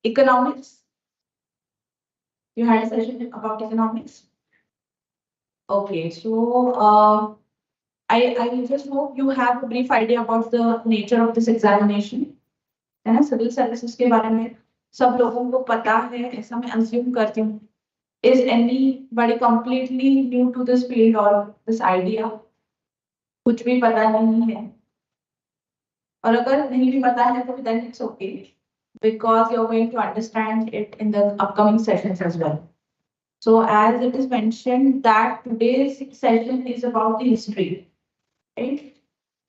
Economics. You had a session about economics. Okay, so I just hope you have a brief idea about the nature of this examination. है ना, civil services के बारे में सब लोगों को पता है ऐसा मैं assume करती हूँ. Is anybody completely new to this field or this idea? कुछ भी पता नहीं है. और अगर नहीं भी पता है तो then it's okay because you're going to understand it in the upcoming sessions as well. So as it is mentioned that today's session is about the history, right?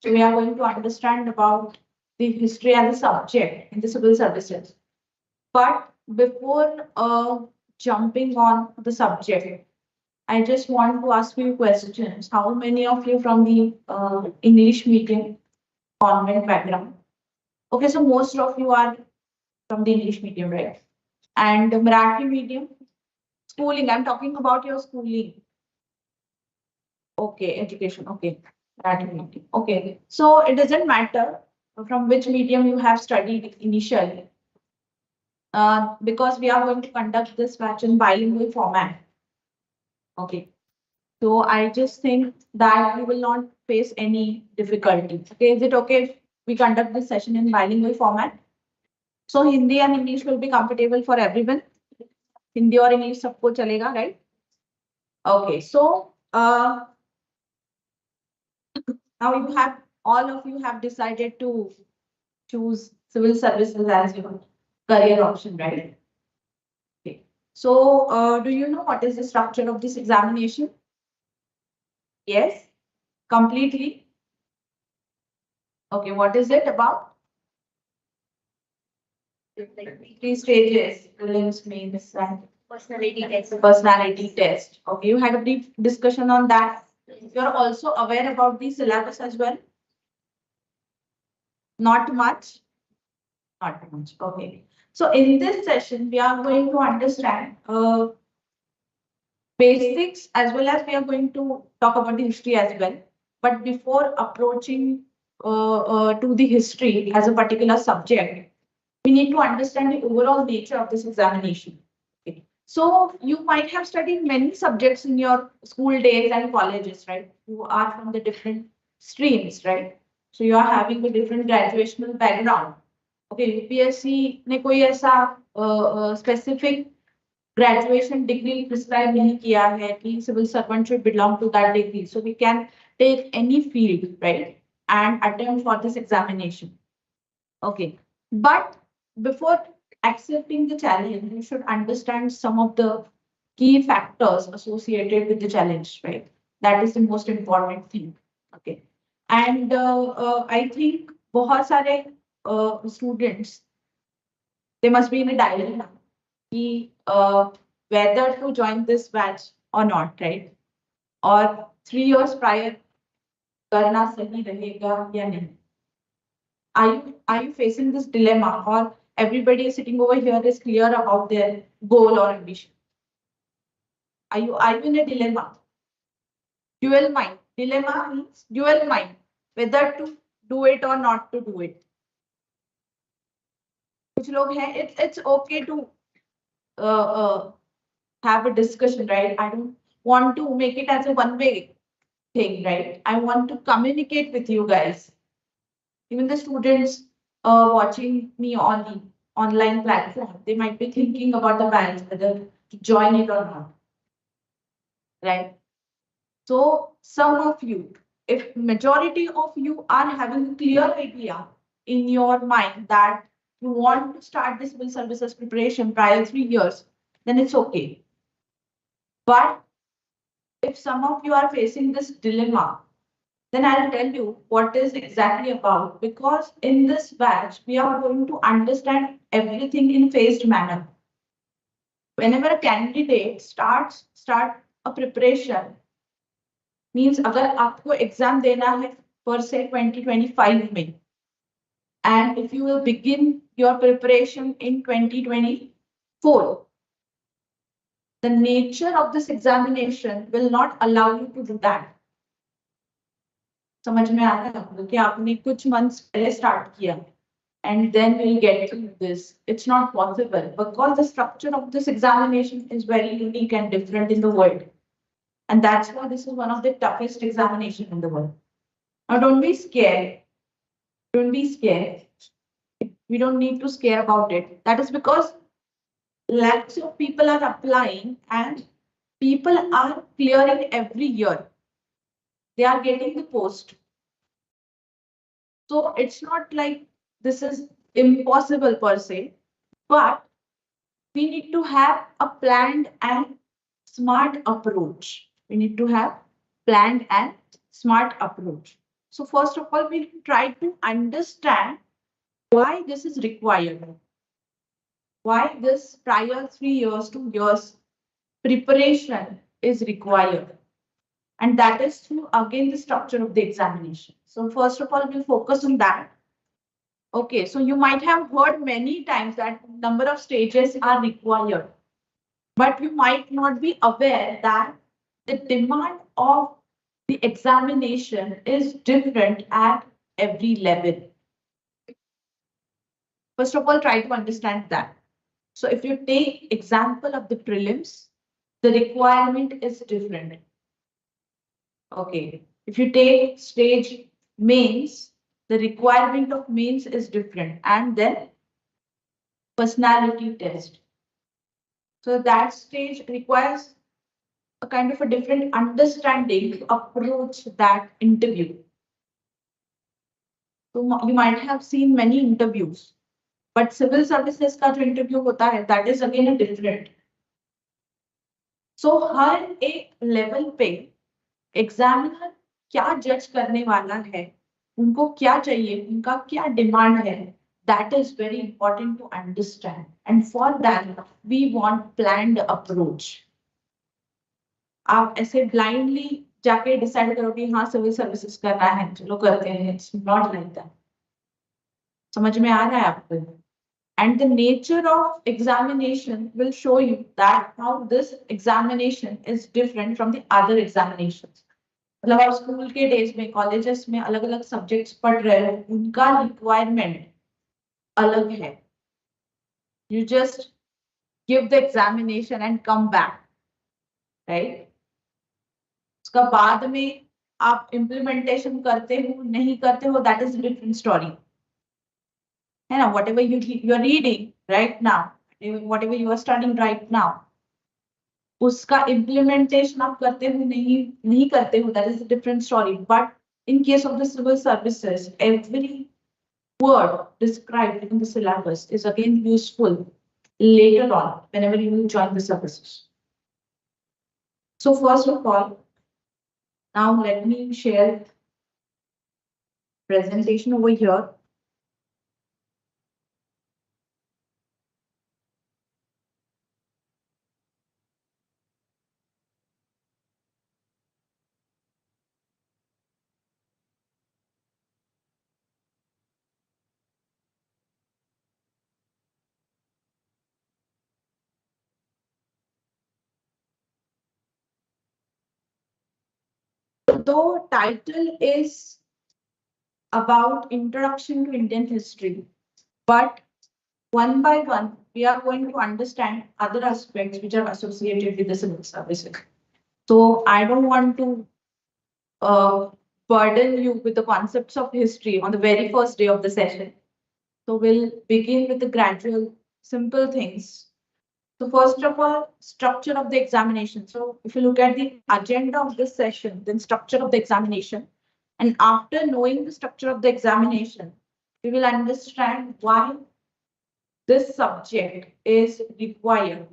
So we are going to understand about the history as a subject in the civil services. But before jumping on the subject, I just want to ask you questions. How many of you from the English medium convent background? Okay, so most of you are from the English medium, right? And Marathi medium? Schooling, I'm talking about your schooling. Okay, education, okay. Marathi medium. Okay, so it doesn't matter from which medium you have studied initially. Because we are going to conduct this batch in bilingual format. Okay, so I just think that you will not face any difficulty. Okay, is it okay if we conduct this session in bilingual format? So Hindi and English will be comfortable for everyone. Hindi or English सबको चलेगा, right? Okay, so now you have all of you have decided to choose civil services as your career option, right? Okay. So do you know what is the structure of this examination? Yes, completely. Okay, what is it about? Three stages: prelims, mains, and Personality test. personality test. Okay, you had a brief discussion on that. You're also aware about the syllabus as well? Not much? Not much. Okay. So in this session, we are going to understand basics as well as we are going to talk about the history as well. But before approaching to the history as a particular subject, we need to understand the overall nature of this examination. Okay. So you might have studied many subjects in your school days and colleges, right? You are from the different streams, right? So you are having a different graduational background. Okay, UPSC ने कोई ऐसा specific graduation degree prescribe नहीं किया है कि civil servant should belong to that degree. So we can take any field, right, and attempt for this examination. Okay, but before accepting the challenge, you should understand some of the key factors associated with the challenge, right? That is the most important thing. Okay, and I think बहुत सारे students, they must be in a dilemma whether to join this batch or not, right? Or 3 years prior करना सही रहेगा या नहीं? Are you facing this dilemma, or everybody sitting over here is clear about their goal or ambition? Are you in a dilemma? Dual mind. Dilemma means dual mind, whether to do it or not to do it. कुछ लोग हैं, it's okay to have a discussion, right? I don't want to make it as a one-way thing, right? I want to communicate with you guys. Even the students watching me on the online platform, they might be thinking about the batch, whether to join it or not, right? So some of you, if majority of you are having a clear idea in your mind that you want to start the civil services preparation prior 3 years, then it's okay. But if some of you are facing this dilemma, then I'll tell you what is exactly about, because in this batch, we are going to understand everything in phased manner. Whenever a candidate start a preparation, means अगर आपको exam देना है per se 2025 में, and if you will begin your preparation in 2024, the nature of this examination will not allow you to do that. समझ में आता है कि आपने कुछ months पहले start किया, and then we'll get through this. It's not possible because the structure of this examination is very unique and different in the world. And that's why this is one of the toughest examination in the world. Now, don't be scared. Don't be scared. We don't need to scare about it. That is because lakhs of people are applying and people are clearing every year. They are getting the post. So it's not like this is impossible per se, but we need to have a planned and smart approach. We need to have planned and smart approach. So first of all, we'll try to understand why this is required. Why this prior 3 years, 2 years preparation is required. And that is through, again, the structure of the examination. So first of all, we'll focus on that. Okay, so you might have heard many times that number of stages are required, but you might not be aware that the demand of the examination is different at every level. First of all, try to understand that. So if you take example of the prelims, the requirement is different. Okay, if you take stage mains, the requirement of mains is different, and then personality test. So that stage requires a kind of a different understanding to approach that interview. So you might have seen many interviews, but civil services का जो interview होता है, that is again a different. So हर एक level पे examiner क्या judge करने वाला है, उनको क्या चाहिए, उनका क्या demand है, that is very important to understand. And for that, we want planned approach. आप ऐसे blindly जाके decide करो कि हाँ civil services करना है, चलो करते हैं. It's not like that. समझ में आ रहा है आपको? And the nature of examination will show you that how this examination is different from the other examinations. मतलब आप स्कूल के डेज में, कॉलेजेस में अलग अलग सब्जेक्ट्स पढ़ रहे हो, उनका रिक्वायरमेंट अलग है. You just give the examination and come back, right? उसका बाद में आप implementation करते हो नहीं करते हो, that is a different story. है ना? Whatever you are reading right now, whatever you are studying right now, उसका implementation आप करते हो नहीं करते हो, that is a different story. But in case of the civil services, every word described in the syllabus is again useful later on whenever you will join the services. So first of all, now let me share presentation over here. Though title is about introduction to Indian history, but one by one, we are going to understand other aspects which are associated with the civil services. So I don't want to burden you with the concepts of history on the very first day of the session. So we'll begin with the gradual, simple things. So first of all, structure of the examination. So if you look at the agenda of this session, then structure of the examination. And after knowing the structure of the examination, we will understand why this subject is required.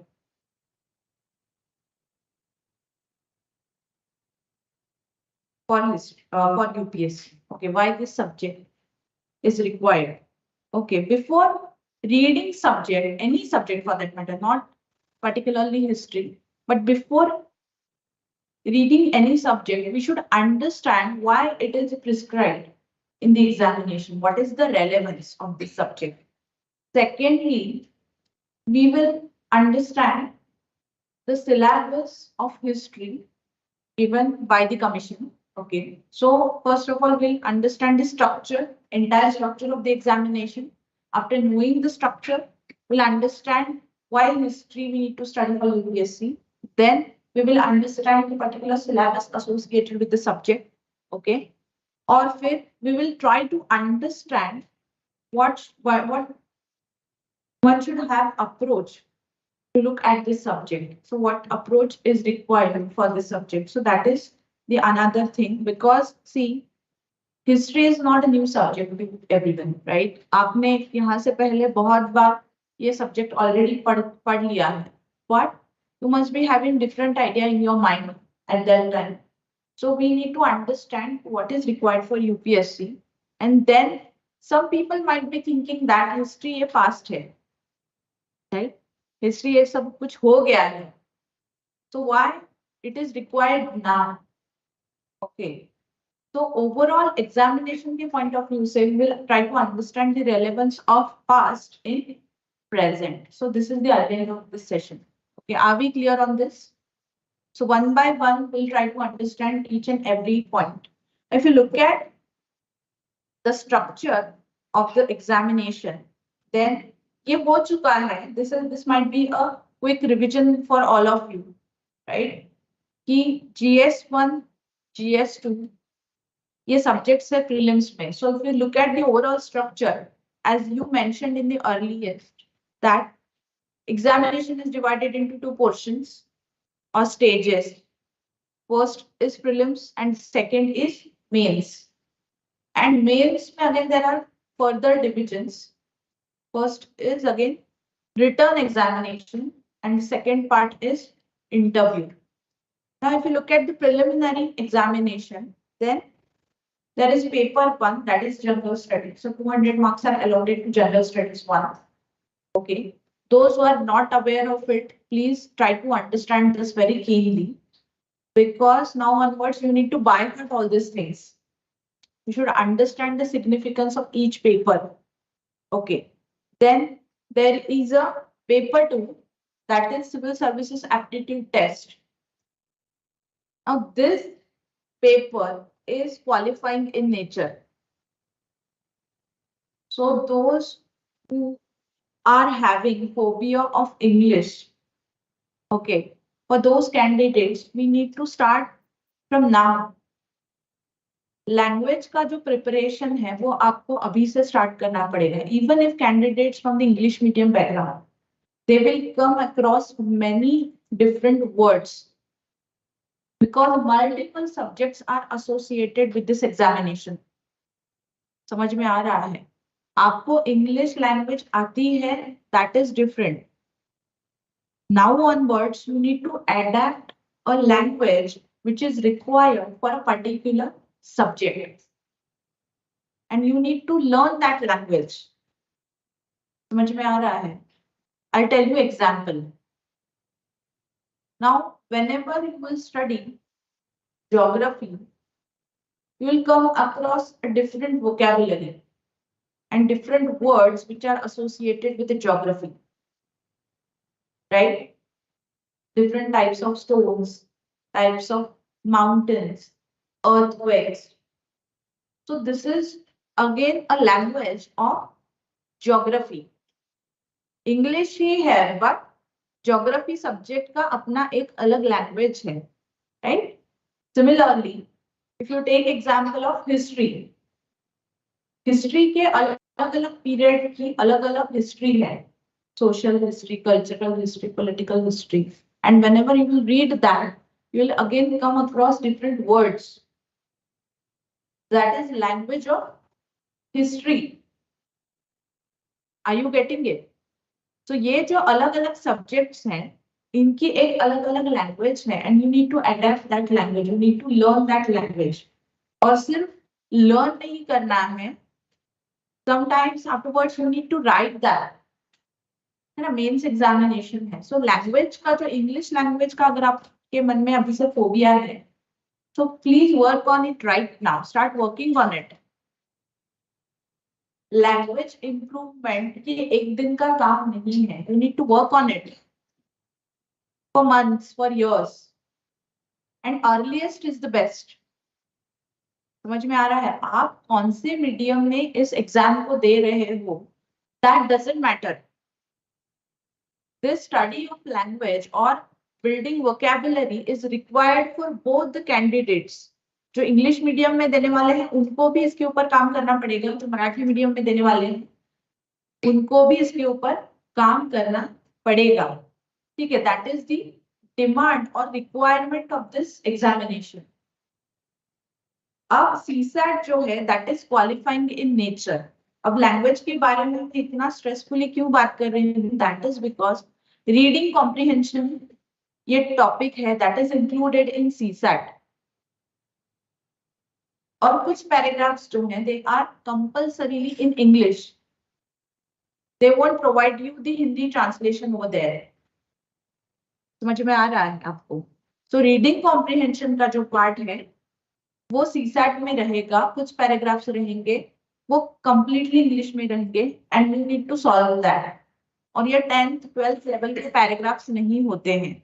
For UPSC. Okay, why this subject is required. Okay, before reading subject, any subject for that matter, not particularly history, but before reading any subject, we should understand why it is prescribed in the examination. What is the relevance of this subject? Secondly, we will understand the syllabus of history given by the commission. Okay, so first of all, we'll understand the structure, entire structure of the examination. after knowing the structure, we'll understand why history we need to study for UPSC. Then we will understand the particular syllabus associated with the subject. Okay. Or we will try to understand what one should have approach to look at this subject. So what approach is required for this subject? So that is the another thing, because see, history is not a new subject to everyone, right? आपने यहाँ से पहले बहुत बार ये subject already पढ़ लिया है, but you must be having different idea in your mind at that time. So we need to understand what is required for UPSC, and then some people might be thinking that history ये past है, right? History ये सब कुछ हो गया है. So why it is required now? Okay. So overall examination के point of view से we will try to understand the relevance of past in present. So this is the idea of this session. Okay, are we clear on this? So one by one, we'll try to understand each and every point. If you look at the structure of the examination, then ये हो चुका है. This might be a quick revision for all of you, right? कि GS1, GS2 ये subjects है prelims में. So if you look at the overall structure, as you mentioned in the earliest, that examination is divided into two portions or stages. First is prelims and second is mains. And mains, again, there are further divisions. First is again written examination and the second part is interview. Now, if you look at the preliminary examination, then there is paper 1, that is general studies. So 200 marks are allotted to general studies 1. Okay. Those who are not aware of it, please try to understand this very keenly, because now onwards you need to bypass all these things. You should understand the significance of each paper. Okay. Then there is a paper 2, that is civil services aptitude test. Now this paper is qualifying in nature. So those who are having phobia of English, okay, for those candidates, we need to start from now. Language का जो preparation है, वो आपको अभी से start करना पड़ेगा. Even if candidates from the English medium background, they will come across many different words, because multiple subjects are associated with this examination. समझ में आ रहा है? आपको English language आती है, that is different. Now onwards, you need to adapt a language which is required for a particular subject. And you need to learn that language. समझ में आ रहा है? I'll tell you example. Now, whenever you will study geography, you will come across a different vocabulary and different words which are associated with the geography. Right? Different types of stones, types of mountains, earthquakes. So this is again a language of geography. English ही है, but geography subject का अपना एक अलग language है, right? Similarly, if you take example of history, history के अलग-अलग period की अलग-अलग history है. Social history, cultural history, political history. And whenever you will read that, you will again come across different words. That is language of history. Are you getting it? So ये जो अलग-अलग subjects हैं, इनकी एक अलग-अलग language है, and you need to adapt that language. You need to learn that language. और सिर्फ learn नहीं करना है. Sometimes afterwards you need to write that. है ना, मेंस एग्जामिनेशन है. सो लैंग्वेज का जो इंग्लिश लैंग्वेज का अगर आपके मन में अभी से फोबिया है, so please work on it right now. Start working on it. Language improvement ये एक दिन का काम नहीं है. You need to work on it for months, for years, and earliest is the best. समझ में आ रहा है? आप कौन से मीडियम में इस एग्जाम को दे रहे हो, That doesn't matter. This study of language or building vocabulary is required for both the candidates. जो इंग्लिश मीडियम में देने वाले हैं उनको भी इसके ऊपर काम करना पड़ेगा, जो मराठी मीडियम में देने वाले हैं उनको भी इसके ऊपर काम करना पड़ेगा. ठीक है, दैट इज द डिमांड और रिक्वायरमेंट ऑफ दिस एग्जामिनेशन. अब सीसैट जो है that is qualifying in nature. अब लैंग्वेज के बारे में हम इतना स्ट्रेसफुली क्यों बात कर रहे हैं? That is because reading comprehension ये टॉपिक है that is included in CSAT. और कुछ पैराग्राफ्स जो हैं they are compulsorily in English. They won't provide you the Hindi translation over there. समझ में आ रहा है आपको? सो रीडिंग कॉम्प्रिहेंशन का जो पार्ट है वो सीसैट में रहेगा. कुछ पैराग्राफ्स रहेंगे वो कंप्लीटली इंग्लिश में रहेंगे and we need to solve that. और ये 10th 12th लेवल के पैराग्राफ्स नहीं होते हैं.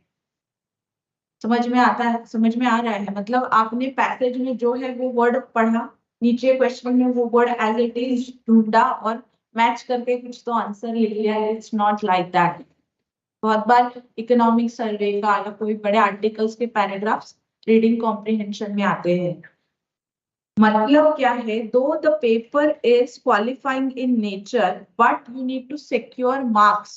समझ में आता है? समझ में आ रहा है? मतलब आपने पैसेज में जो है वो वर्ड पढ़ा, नीचे क्वेश्चन में वो वर्ड एज इट इज ढूंढा और मैच करके कुछ तो आंसर लिख लिया. It's not like that. बहुत बार इकोनॉमिक सर्वे का या कोई बड़े आर्टिकल्स के पैराग्राफ्स रीडिंग कॉम्प्रिहेंशन में आते हैं. मतलब क्या है? Though the paper is qualifying in nature but you need to secure marks.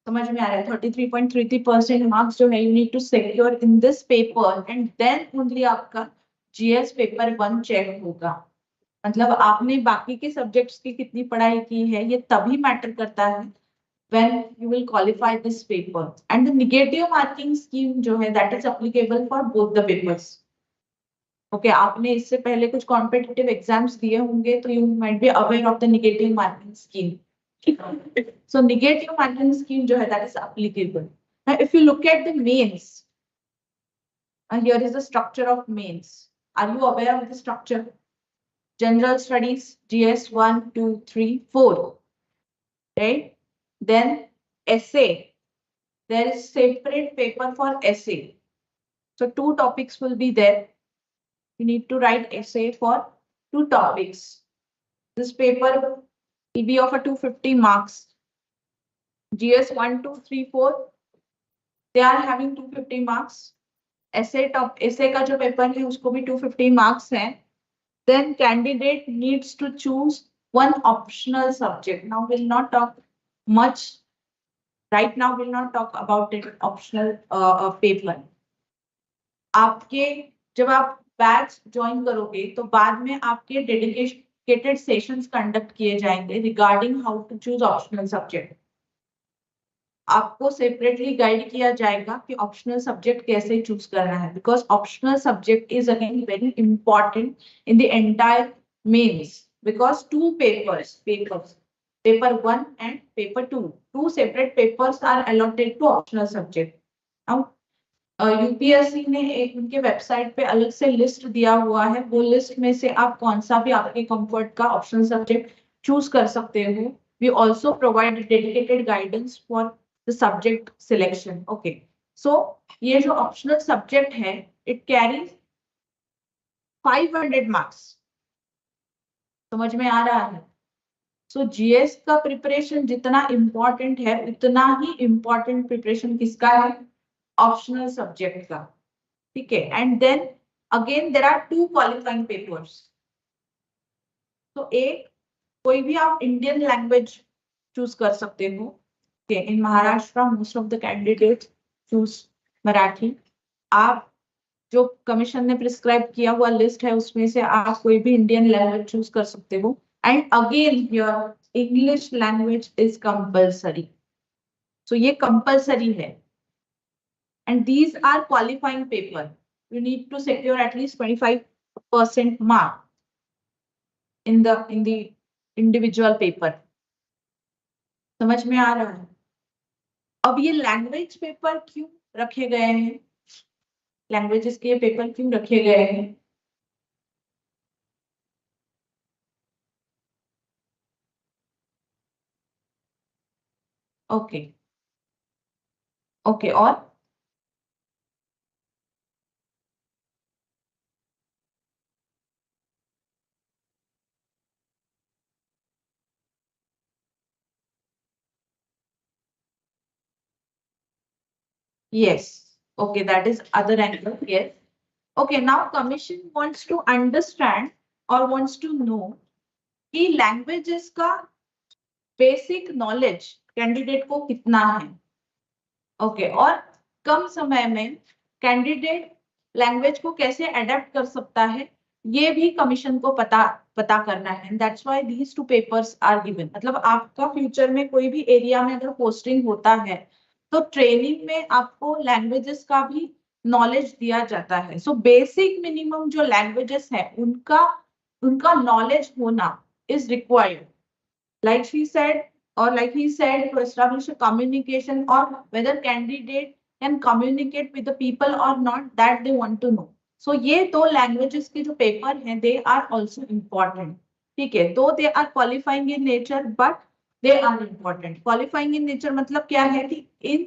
समझ में आ रहा है? 33.33% मार्क्स जो है you need to secure in this paper and then only आपका जीएस पेपर 1 चेक होगा. मतलब आपने बाकी के सब्जेक्ट्स की कितनी पढ़ाई की है ये तभी मैटर करता है when you will qualify this paper. And the negative marking scheme जो है that is applicable for both the papers. Okay, आपने इससे पहले कुछ कॉम्पिटिटिव एग्जाम्स दिए होंगे तो you might be aware of the negative marking scheme. So negative marking scheme जो है that is applicable. Now if you look at the mains, here is the structure of mains. Are you aware of the structure? General studies, GS 1, 2, 3, 4. Right? Then essay. There is separate paper for essay. So 2 topics will be there. You need to write essay for 2 topics. This paper will be of a 250 marks. GS 1, 2, 3, 4. They are having 250 marks. Essay का जो paper है उसको भी 250 marks है. Then candidate needs to choose one optional subject. Now we'll not talk much. Right now we'll not talk about it optional paper. आपके जब आप batch join करोगे तो बाद में आपके डेडिकेटेड सेशंस कंडक्ट किए जाएंगे regarding how to choose optional subject. आपको सेपरेटली गाइड किया जाएगा कि ऑप्शनल सब्जेक्ट कैसे चूज करना है because optional subject is again very important in the entire mains because 2 papers, paper 1 and paper 2, 2 separate papers are allotted to optional subject. Now UPSC ने एक उनके वेबसाइट पे अलग से लिस्ट दिया हुआ है. वो लिस्ट में से आप कौन सा भी आपके कंफर्ट का ऑप्शनल सब्जेक्ट चूज कर सकते हो. We also provide dedicated guidance for the subject selection. Okay, so ये जो ऑप्शनल सब्जेक्ट है इट कैरीज 500 मार्क्स. समझ में आ रहा है? सो जीएस का प्रिपरेशन जितना इंपॉर्टेंट है उतना ही इंपॉर्टेंट प्रिपरेशन किसका है? ऑप्शनल सब्जेक्ट का. ठीक है. And then again there are 2 qualifying papers. तो एक कोई भी आप इंडियन लैंग्वेज चूज कर सकते हो. In Maharashtra most of the candidates choose Marathi. आप जो कमीशन ने प्रिस्क्राइब किया हुआ लिस्ट है उसमें से आप कोई भी इंडियन लैंग्वेज चूज कर सकते हो. And again here English language is compulsory. So ये कंपल्सरी है. And these are qualifying paper. You need to secure at least 25% mark in the individual paper. समझ में आ रहा है? अब ये लैंग्वेज पेपर क्यों रखे गए हैं? लैंग्वेजेस के पेपर क्यों रखे गए हैं? Okay okay. और Yes. Okay, that is other angle. Yes. Okay, now commission wants to understand or wants to know कि languages का basic knowledge candidate को कितना है. Okay, और कम समय में कैंडिडेट लैंग्वेज को कैसे अडेप्ट कर सकता है ये भी कमीशन को पता करना है. That's why these two papers are given. मतलब आपका फ्यूचर में कोई भी एरिया में अगर पोस्टिंग होता है तो ट्रेनिंग में आपको लैंग्वेजेस का भी नॉलेज दिया जाता है. सो बेसिक मिनिमम जो लैंग्वेजेस है उनका नॉलेज होना is required. Like she said, or like he said, to establish a communication or whether candidate can communicate with the people or not, that they want to know. So ये दो languages के जो paper हैं they are also important. ठीक है, though they are qualifying in nature but they are important. Qualifying in nature मतलब क्या है कि इन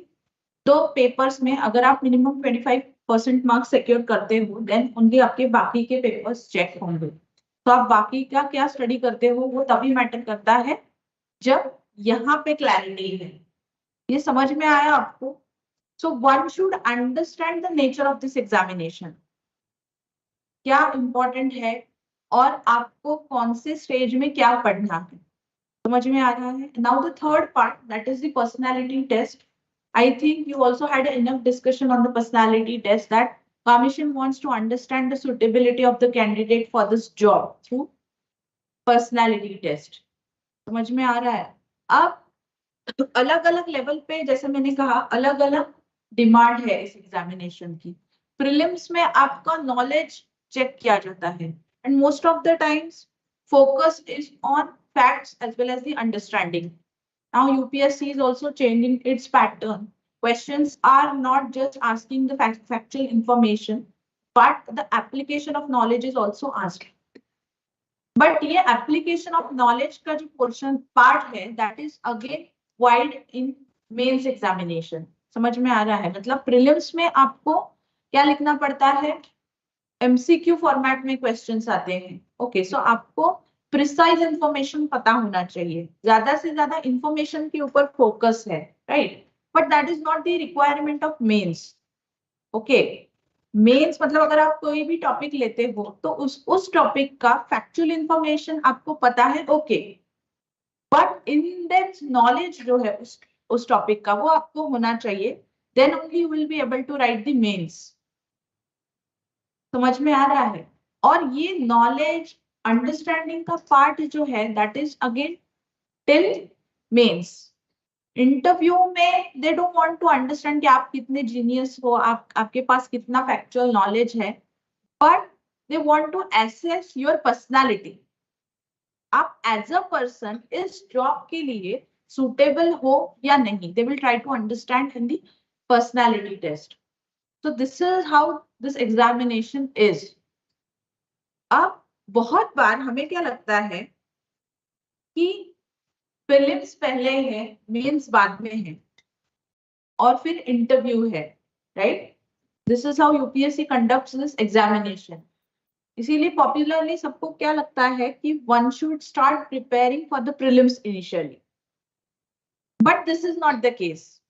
दो पेपर्स में अगर आप मिनिमम 25% मार्क्स सिक्योर करते हो देन ओनली आपके बाकी के पेपर्स चेक होंगे. तो आप बाकी का क्या स्टडी करते हो वो तभी मैटर करता है जब यहाँ पे क्लैरिटी है. ये समझ में आया आपको? So one should understand the nature of this examination. क्या इंपॉर्टेंट है और आपको कौन से स्टेज में क्या पढ़ना है समझ में आ रहा है. Now the third part that is the personality test. I think you also had enough discussion on the personality test that Commission wants to understand the suitability of the candidate for this job through personality test. समझ में आ रहा है. अब अलग अलग level पे जैसे मैंने कहा अलग अलग डिमांड है इस एग्जामिनेशन की. प्रीलिम्स में आपका नॉलेज चेक किया जाता है and most of the times focus is on facts as well as the understanding. Now UPSC is also changing its pattern. Questions are not just asking the factual information, but the application of knowledge is also asked. But ये application of knowledge का जो portion part है, that is again wide in mains examination. समझ में आ रहा है? मतलब prelims में आपको क्या लिखना पड़ता है? MCQ format में questions आते हैं. Okay, so आपको प्रिसाइज इंफॉर्मेशन पता होना चाहिए. ज्यादा से ज्यादा इंफॉर्मेशन के ऊपर फोकस है, right? But that is not the requirement of mains. Okay, mains मतलब अगर आप कोई भी टॉपिक लेते हो तो उस टॉपिक का फैक्चुअल इंफॉर्मेशन आपको पता है, okay, but in depth knowledge जो है उस टॉपिक का वो आपको होना चाहिए. Then only you will be able to write the mains. समझ में आ रहा है? और ये नॉलेज अंडरस्टैंडिंग का पार्ट जो है that is again till mains. Interview में they don't want to understand कि आप कितने जीनियस हो, आपके पास कितना फैक्चुअल नॉलेज है, but they want to assess your personality. आप एज अ पर्सन इस जॉब के लिए सुटेबल हो या नहीं. They will try to understand in the personality test. So this is how this examination is. अब बहुत बार हमें क्या लगता है कि प्रीलिम्स पहले है, मेंस बाद में है और फिर इंटरव्यू है, right? This is how UPSC conducts this examination. इसीलिए पॉपुलरली सबको क्या लगता है कि one should start preparing for the prelims initially, but this is not the case.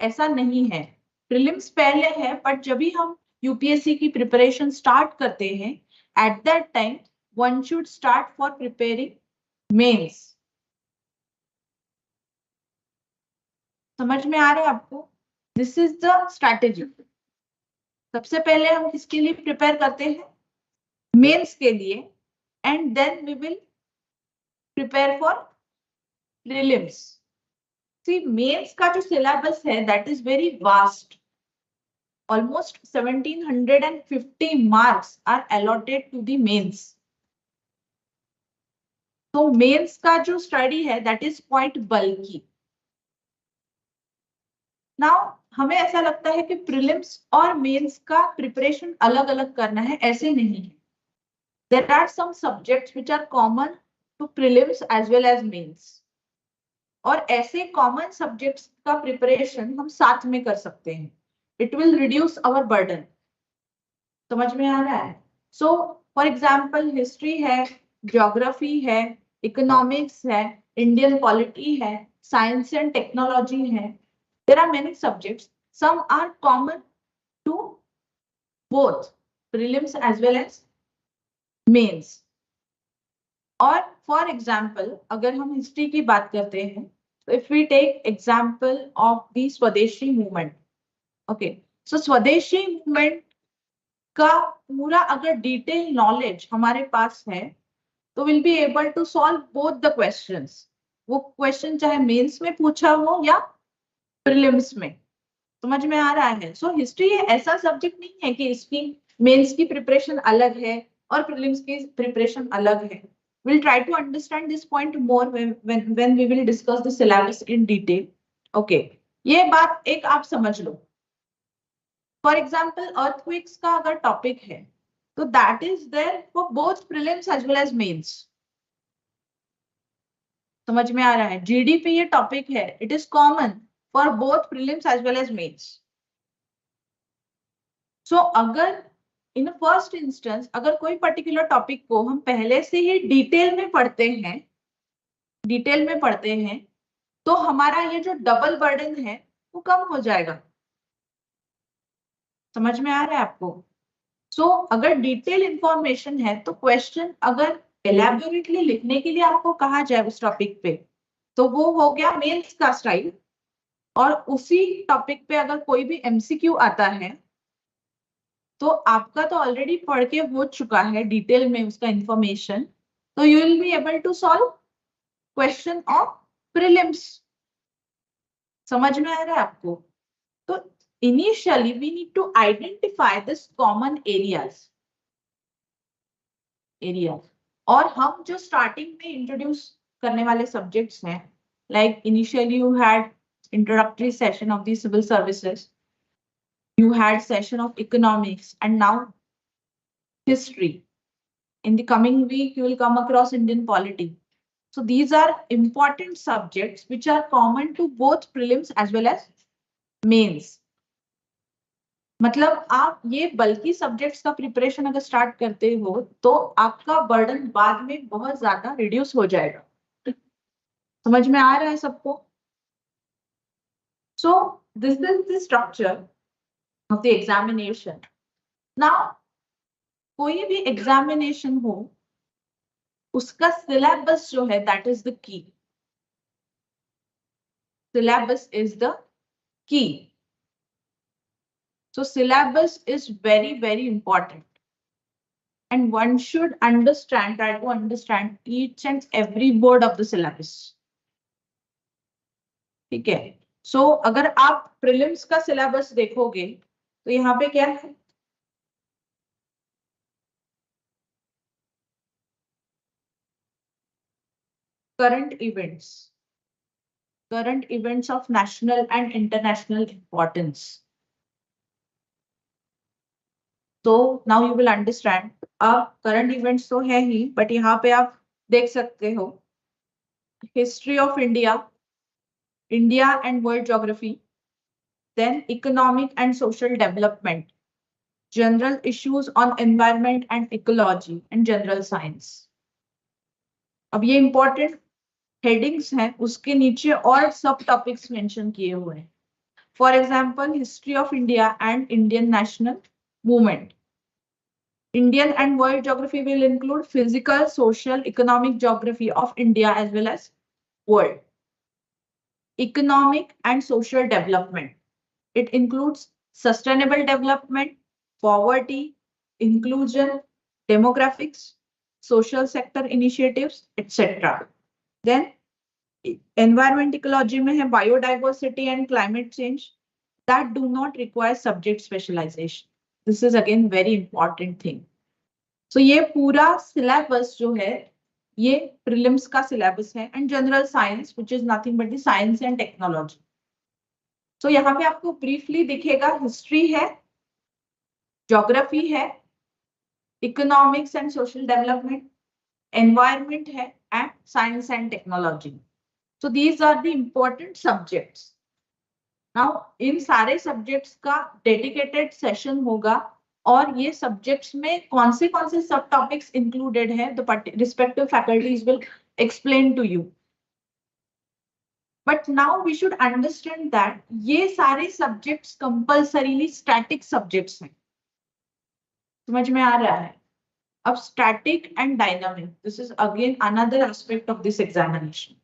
ऐसा नहीं है. प्रीलिम्स पहले है, बट जब भी हम यूपीएससी की प्रिपरेशन स्टार्ट करते हैं at that time one should start for preparing mains. समझ में आ रहा है आपको? This is the strategy. सबसे पहले हम किसके लिए प्रिपेयर करते हैं? मेंस के लिए, and then we will prepare for prelims. See, mains का जो सिलेबस है that is very vast. Almost 1750 marks are allotted to the mains. तो मेंस का जो स्टडी है that is quite bulky. Now हमें ऐसा लगता है कि प्रीलिम्स और मेंस का प्रिपरेशन अलग अलग करना है. ऐसे नहीं है. There are some subjects which are common to prelims as well as mains. और ऐसे कॉमन सब्जेक्ट्स का प्रिपरेशन हम साथ में कर सकते हैं. It will reduce our burden. समझ में आ रहा है? So, for example, history है, geography है, economics है, Indian polity है, science and technology है. There are many subjects. some are common to both prelims as well as mains. और फॉर एग्जाम्पल अगर हम हिस्ट्री की बात करते हैं, तो if we take example of the स्वदेशी movement, okay, so Swadeshi movement का पूरा अगर डिटेल नॉलेज हमारे पास है तो will be able to solve both the questions. वो क्वेश्चन चाहे मेंस में पूछा हो या प्रीलिम्स में. समझ में आ रहा है? सो हिस्ट्री ऐसा सब्जेक्ट नहीं है कि इसकी मेंस की प्रिपरेशन अलग है और प्रीलिम्स की प्रिपरेशन अलग है. We'll try to understand this point more when we will discuss the syllabus in detail. Okay, ये बात एक आप समझ लो. For example, earthquakes का अगर टॉपिक है तो that is there for both prelims as well as mains. समझ में आ रहा है? GDP ये टॉपिक है, it is common for both prelims as well as mains. So अगर इन फर्स्ट इंस्टेंस अगर कोई पर्टिकुलर टॉपिक को हम पहले से ही डिटेल में पढ़ते हैं तो हमारा ये जो डबल बर्डन है वो कम हो जाएगा. समझ में आ रहा है आपको? सो अगर डिटेल इंफॉर्मेशन है तो क्वेश्चन अगर एलैबोरेटली लिखने के लिए आपको कहा जाए उस टॉपिक पे तो वो हो गया मेंस का स्टाइल. और उसी टॉपिक पे अगर कोई भी एमसीक्यू आता है तो आपका तो ऑलरेडी पढ़ के हो चुका है डिटेल में उसका इंफॉर्मेशन, तो you will be able to solve question of prelims. समझ में आ रहा है आपको? तो initially we need to identify this common areas. और हम जो स्टार्टिंग में इंट्रोड्यूस करने वाले सब्जेक्ट्स हैं, like initially you had introductory session of the civil services, you had session of economics, and now history. In the coming week you will come across Indian polity. So these are important subjects which are common to both prelims as well as mains. मतलब आप ये बल्कि subjects का preparation अगर start करते हो तो आपका बर्डन बाद में बहुत ज्यादा रिड्यूस हो जाएगा. समझ में आ रहा है सबको? So this is the structure of the examination. Now, कोई भी एग्जामिनेशन हो उसका सिलेबस जो है that is the key. Syllabus is the key. So syllabus is very, very important. And one should understand, try to understand each and every word of the syllabus. ठीक है? So अगर आप prelims का syllabus देखोगे तो यहाँ पे क्या है? Current events of national and international importance. तो नाउ यू विल अंडरस्टैंड. अब करंट इवेंट्स तो है ही, बट यहाँ पे आप देख सकते हो history of India and world geography, then economic and social development, general issues on environment and ecology and general science. अब ये इंपॉर्टेंट हेडिंग्स हैं, उसके नीचे और सब टॉपिक्स मेंशन किए हुए हैं. For example history of India and Indian national movement. Indian and world geography will include physical, social, economic geography of India as well as world. Economic and social development, it includes sustainable development, poverty, inclusion, demographics, social sector initiatives, etc. Then environment ecology में है biodiversity and climate change that do not require subject specialization. This is again very important thing. So ये पूरा syllabus जो है ये prelims का syllabus है, and general science which is nothing but the science and technology. तो यहाँ पे आपको ब्रीफली दिखेगा हिस्ट्री है, ज्योग्राफी है, economics and social development, environment है and science and technology. So these are the important subjects. Now in सारे subjects का डेडिकेटेड सेशन होगा और ये सब्जेक्ट्स में कौन से सब टॉपिक्स इंक्लूडेड है, the respective faculties will explain to you. But now we should understand that ये सारे सब्जेक्ट्स कंपल्सरीली स्टैटिक सब्जेक्ट्स हैं. समझ में आ रहा है? अब static and dynamic, this is again another aspect of this examination.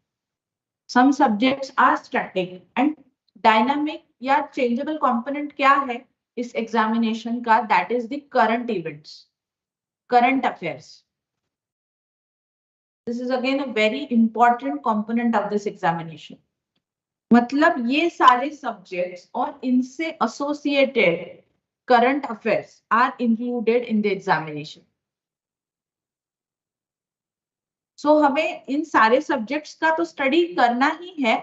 Some subjects are static and dynamic या चेंजेबल कंपोनेंट क्या है इस एग्जामिनेशन का? That is the current events, current affairs. This is again a very important component of this examination. मतलब ये सारे subjects और इनसे associated current affairs are included in the examination. So हमें इन सारे सब्जेक्ट्स का तो स्टडी करना ही है,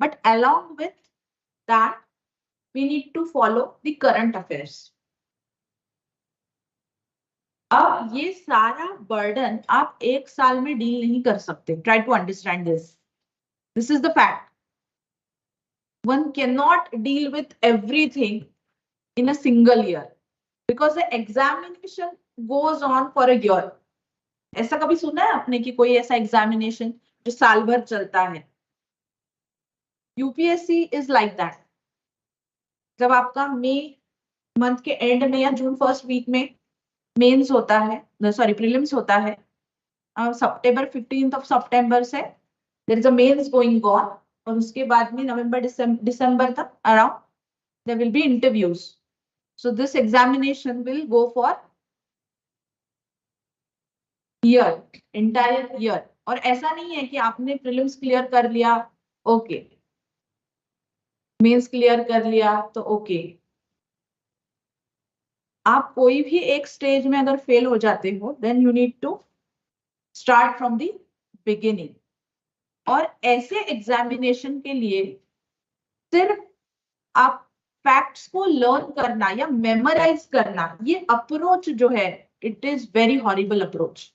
but along with that we need to follow the current affairs. अब ये सारा बर्डन आप एक साल में डील नहीं कर सकते. Try to understand this. This is the fact. One cannot deal with everything in a single year because the examination goes on for a year. ऐसा कभी सुना है आपने कि कोई ऐसा एग्जामिनेशन जो साल भर चलता है? UPSC is like that. जब आपका मई मंथ के एंड में या जून फर्स्ट वीक में मेंस होता है, सॉरी प्रीलिम्स होता है, सितंबर 15th ऑफ सितंबर से there is a mains going on, और उसके बाद में नवंबर दिसंबर तक around there will be interviews. So this examination will go for year, entire year. और ऐसा नहीं है कि आपने प्रीलिम्स क्लियर कर लिया ओके, मेंस क्लियर कर लिया तो ओके. आप कोई भी एक स्टेज में अगर फेल हो जाते हो then you need to start from the beginning. और ऐसे एग्जामिनेशन के लिए सिर्फ आप फैक्ट्स को लर्न करना या मेमोराइज करना, ये अप्रोच जो है it is very horrible approach.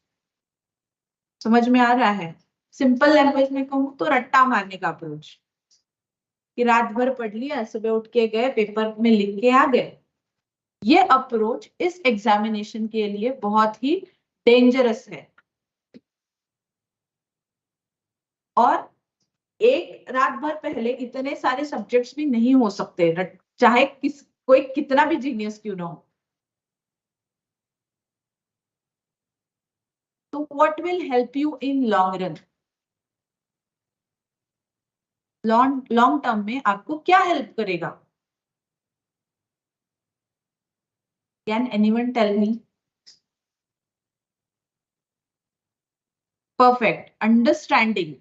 समझ में आ रहा है? सिंपल लैंग्वेज में कहूँ तो रट्टा मारने का अप्रोच, कि रात भर पढ़ लिया, सुबह उठ के गए, पेपर में लिख के आ गए. ये अप्रोच इस एग्जामिनेशन के लिए बहुत ही डेंजरस है. और एक रात भर पहले इतने सारे सब्जेक्ट्स भी नहीं हो सकते, चाहे कोई कितना भी जीनियस क्यों ना हो. तो what will help you in long run? Long term में आपको क्या हेल्प करेगा? Can anyone tell me? Perfect understanding.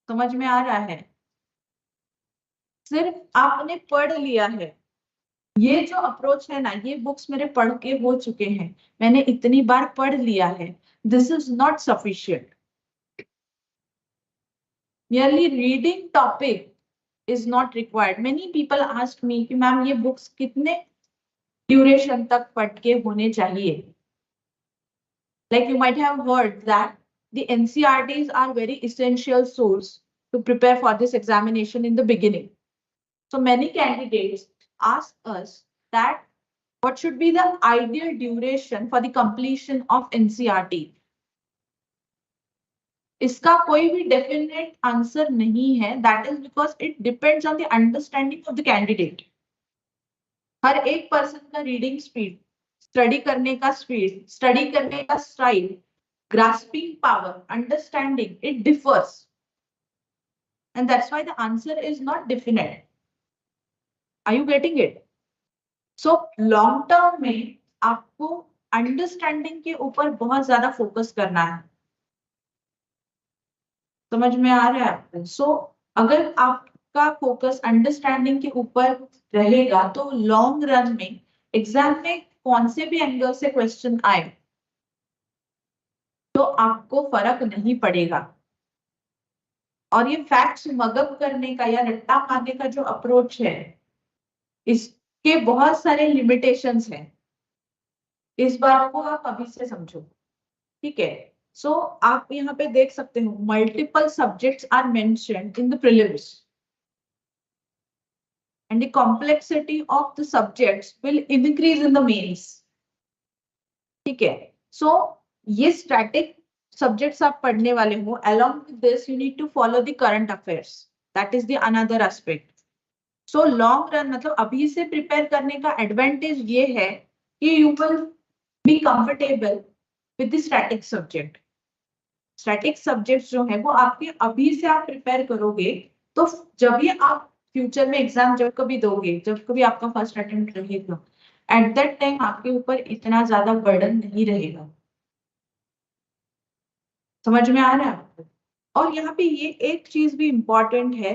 समझ में आ रहा है? सिर्फ आपने पढ़ लिया है, ये जो अप्रोच है ना, ये बुक्स मेरे पढ़ के हो चुके हैं, मैंने इतनी बार पढ़ लिया है, this is not sufficient. merely reading topic is not required. Many people ask me कि मैम ये बुक्स कितने ड्यूरेशन तक पढ़ के होने चाहिए? Like you might have heard that the NCRTs are very essential source to prepare for this examination in the beginning. So many candidates ask us that what should be the ideal duration for the completion of NCRT? इसका कोई भी definite answer नहीं है. That is because it depends on the understanding of the candidate. हर एक person का reading speed, study करने का स्पीड, स्टडी करने का style, grasping power, understanding, it differs, and that's why the answer is not definite. Are you getting it? So long term में आपको understanding के ऊपर बहुत ज्यादा फोकस करना है. समझ में आ रहा है आपको? सो अगर आपका फोकस अंडरस्टैंडिंग के ऊपर रहेगा तो लॉन्ग रन में एग्जाम में कौन से भी एंगल से क्वेश्चन आए तो आपको फर्क नहीं पड़ेगा. और ये फैक्ट्स मगअप करने का या रट्टा मारने का जो अप्रोच है, इसके बहुत सारे लिमिटेशंस हैं. इस बात को आप अभी से समझो, ठीक है? सो आप यहाँ पे देख सकते हो multiple subjects are mentioned in the prelims and the complexity of the subjects will increase in the mains. ठीक है? सो ये स्टैटिक सब्जेक्ट्स आप पढ़ने वाले हो, along with this you need to follow the current affairs. That is the another aspect. So long run मतलब अभी से प्रिपेयर करने का एडवांटेज ये है कि you will be comfortable with the static subject. Static subjects जो है वो आपके अभी से आप प्रिपेयर करोगे तो जब भी आप फ्यूचर में एग्जाम जब कभी दोगे, जब कभी आपका फर्स्ट अटेम्प्ट रहेगा, एट दैट टाइम आपके ऊपर इतना ज्यादा बर्डन नहीं रहेगा. समझ में आ रहा है आपको? और यहाँ पे ये एक चीज भी इम्पोर्टेंट है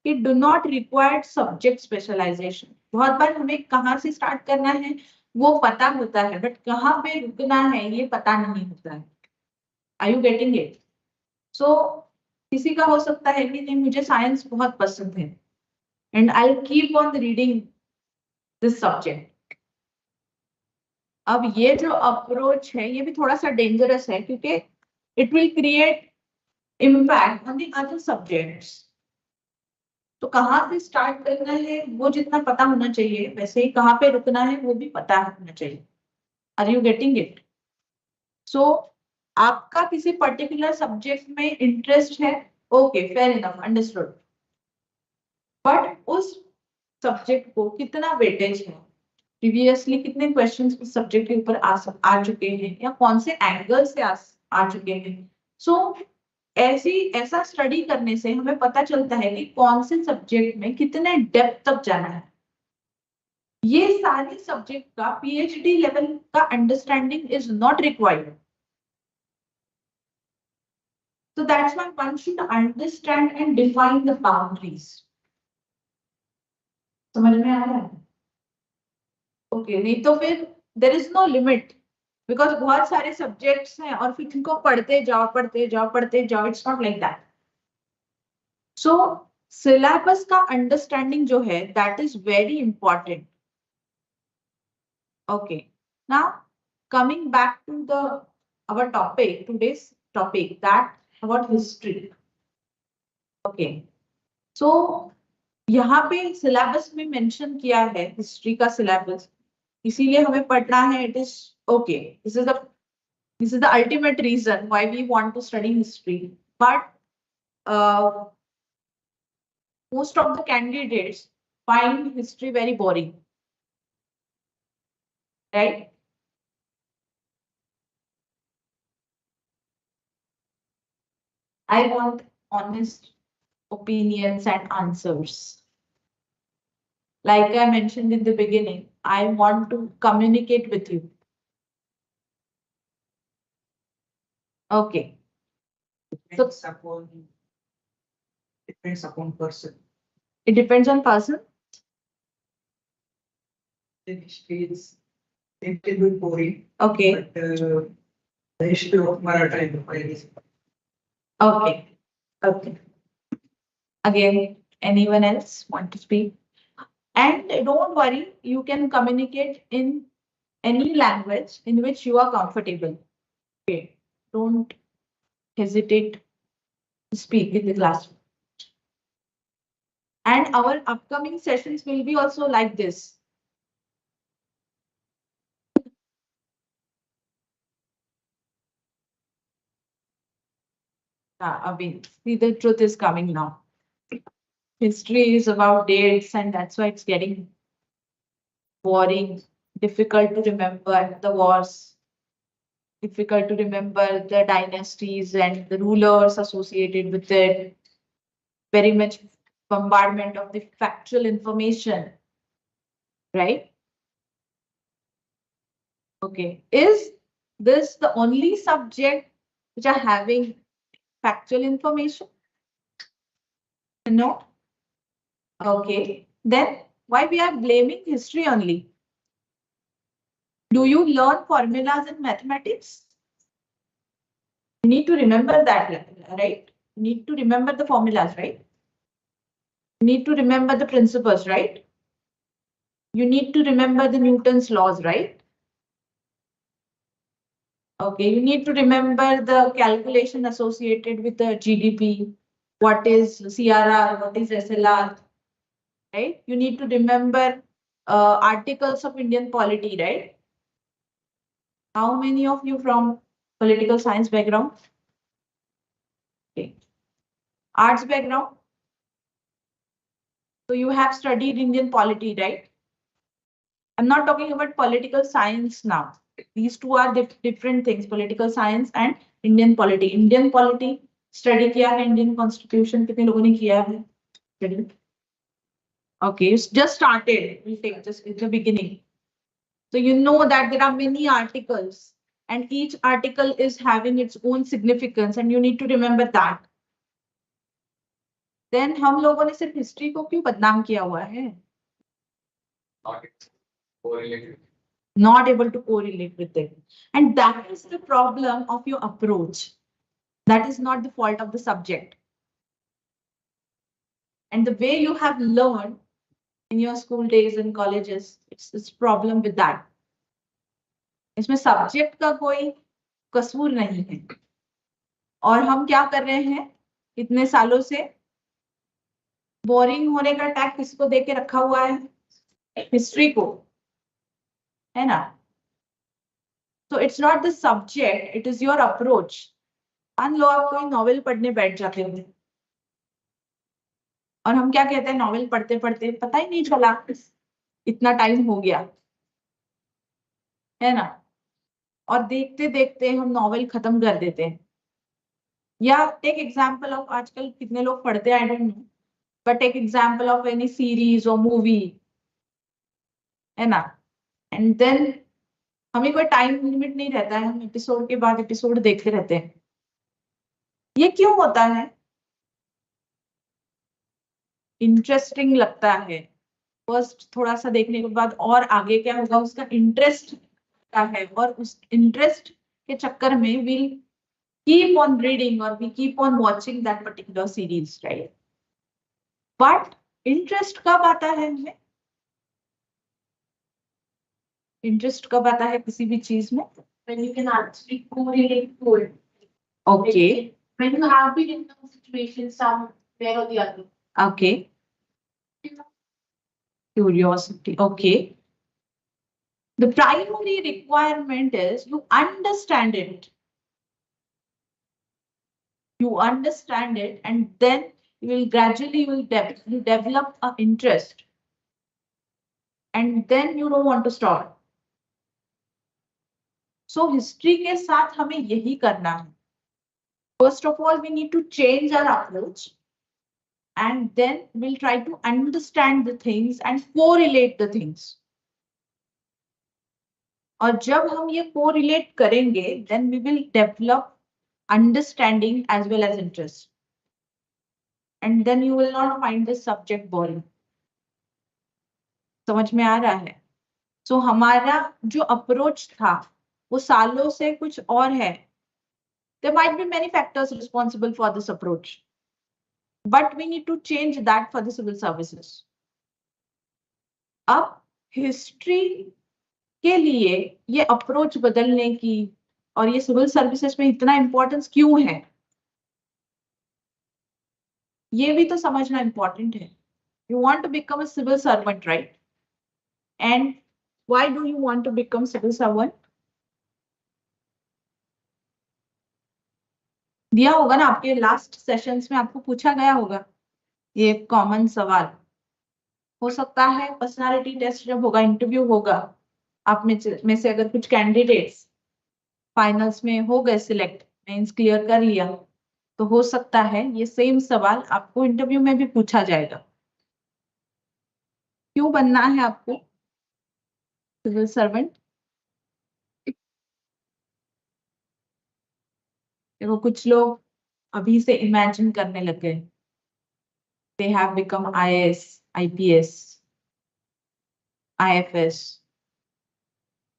कि do not required subject specialization. बहुत बार हमें कहाँ से स्टार्ट करना है वो पता होता है, बट कहाँ पे रुकना है ये पता नहीं होता है. Are you getting it? So किसी का हो सकता है कि नहीं मुझे साइंस बहुत पसंद है and I keep on reading this subject. अब ये जो अप्रोच है ये भी थोड़ा सा डेंजरस है क्योंकि it will create impact on the other subjects. तो कहाँ से स्टार्ट करना है वो जितना पता होना चाहिए, वैसे ही कहाँ पे रुकना है वो भी पता होना चाहिए. Are you getting it? So आपका किसी पर्टिकुलर सब्जेक्ट में इंटरेस्ट है, okay fair enough, understood, but उस सब्जेक्ट को कितना वेटेज है, प्रीवियसली कितने क्वेश्चंस उस सब्जेक्ट के ऊपर आ चुके हैं या कौन से एंगल से आ चुके हैं. सो ऐसा स्टडी करने से हमें पता चलता है कि कौन से सब्जेक्ट में कितने डेप्थ तक जाना है. ये सारे सब्जेक्ट का पीएचडी लेवल का understanding is not required. So that's why one should understand and define the boundaries. समझ में आ रहा है? ओके, नहीं तो फिर there is no limit because बहुत सारे सब्जेक्ट्स हैं और फिर इनको पढ़ते जाओ. It's not like that. So syllabus का अंडरस्टैंडिंग जो है that is very important. Okay, now coming back to our topic, today's topic, that about history. Okay, so यहाँ पे सिलेबस में मेंशन किया है हिस्ट्री का सिलेबस, इसीलिए हमें पढ़ना है. It is okay, this is the ultimate reason why we want to study history. But most of the candidates find history very boring, right? I want honest opinions and answers. Like I mentioned in the beginning, I want to communicate with you. Okay. Depends upon person. It depends on person. The history is a little bit boring. Okay. But the history of Maratha Empire is. Okay. Okay. Again, anyone else want to speak? And don't worry, you can communicate in any language in which you are comfortable. Okay. Don't hesitate to speak in the classroom. And our upcoming sessions will be also like this. I mean, see, the truth is coming now. History is about dates, and that's why it's getting boring, difficult to remember the wars, difficult to remember the dynasties and the rulers associated with it. Very much bombardment of the factual information, right? Okay, is this the only subject which are having factual information? No. Okay, then why we are blaming history only? Do you learn formulas in mathematics? You need to remember that, right? You need to remember the formulas, right? You need to remember the principles, right? You need to remember the Newton's laws, right? Okay, you need to remember the calculation associated with the GDP. What is CRR? What is SLR? Right? You need to remember articles of Indian polity, right? How many of you from political science background? Arts background. So you have studied Indian polity, right? I'm not talking about political science now. These two are different things, political science and Indian polity. Indian polity study किया है, Indian constitution कितने लोगों ने किया है? Study. Okay, it's just started. We'll take just in the beginning. So you know that there are many articles and each article is having its own significance and you need to remember that. Then हम लोगों ने सिर्फ history को क्यों बदनाम किया हुआ है? Not able to correlate with it. And that is the problem of your approach. That is not the fault of the subject. And the way you have learned in your school days and colleges, it's problem with that. इसमें subject का कोई कसूर नहीं है. और हम क्या कर रहे हैं इतने सालों से? बोरिंग होने का टैग किसको दे के रखा हुआ है? हिस्ट्री को, है ना? So it's not the subject, it is your approach. मान लो आप कोई नॉवेल पढ़ने बैठ जाते हो और हम क्या कहते हैं, नॉवेल पढ़ते पढ़ते पता ही नहीं चला इतना टाइम हो गया, है ना? और देखते देखते हम नॉवेल खत्म कर देते हैं. या टेक एग्जांपल ऑफ, आजकल कितने लोग पढ़ते हैं I don't know, but take example of any series और मूवी, है ना? एंड देन हमें कोई टाइम लिमिट नहीं रहता है, हम एपिसोड के बाद एपिसोड देखते रहते हैं. ये क्यों होता है? इंटरेस्टिंग लगता है, फर्स्ट थोड़ा सा देखने के बाद और आगे क्या होगा उसका इंटरेस्ट का है, और उस इंटरेस्ट के चक्कर में we'll keep on reading or we keep on watching that particular series, right? But interest कब आता है हमें? इंटरेस्ट कब आता है किसी भी चीज में? When you can actually correlate to it. Okay. When you have been in some situation somewhere or the other. Okay. Curiosity. Okay. The primary requirement is you understand it. You understand it, and then you will gradually develop an interest, and then you don't want to stop. So history के साथ हमें यही करना है. First of all, we need to change our approach, and then we'll try to understand the things and correlate the things. और जब हम ये correlate करेंगे, then we will develop understanding as well as interest. And then you will not find this subject boring. समझ में आ रहा है? So हमारा जो approach था, वो सालों से कुछ और है. There might be many factors responsible for this approach, but we need to change that for the civil services. अब history के लिए ये approach बदलने की और ये civil services में इतना importance क्यों है, ये भी तो समझना important है. You want to become a civil servant, right? And why do you want to become civil servant? दिया होगा ना आपके लास्ट सेशंस में, आपको पूछा गया होगा ये कॉमन सवाल. हो सकता है पर्सनालिटी टेस्ट जब होगा, इंटरव्यू होगा, आप में से अगर कुछ कैंडिडेट्स फाइनल्स में हो गए सिलेक्ट, मेंस क्लियर कर लिया, तो हो सकता है ये सेम सवाल आपको इंटरव्यू में भी पूछा जाएगा. क्यों बनना है आपको सिविल सर्वेंट? देखो कुछ लोग अभी से इमेजिन करने लग गए. They have become IAS, IPS, IFS.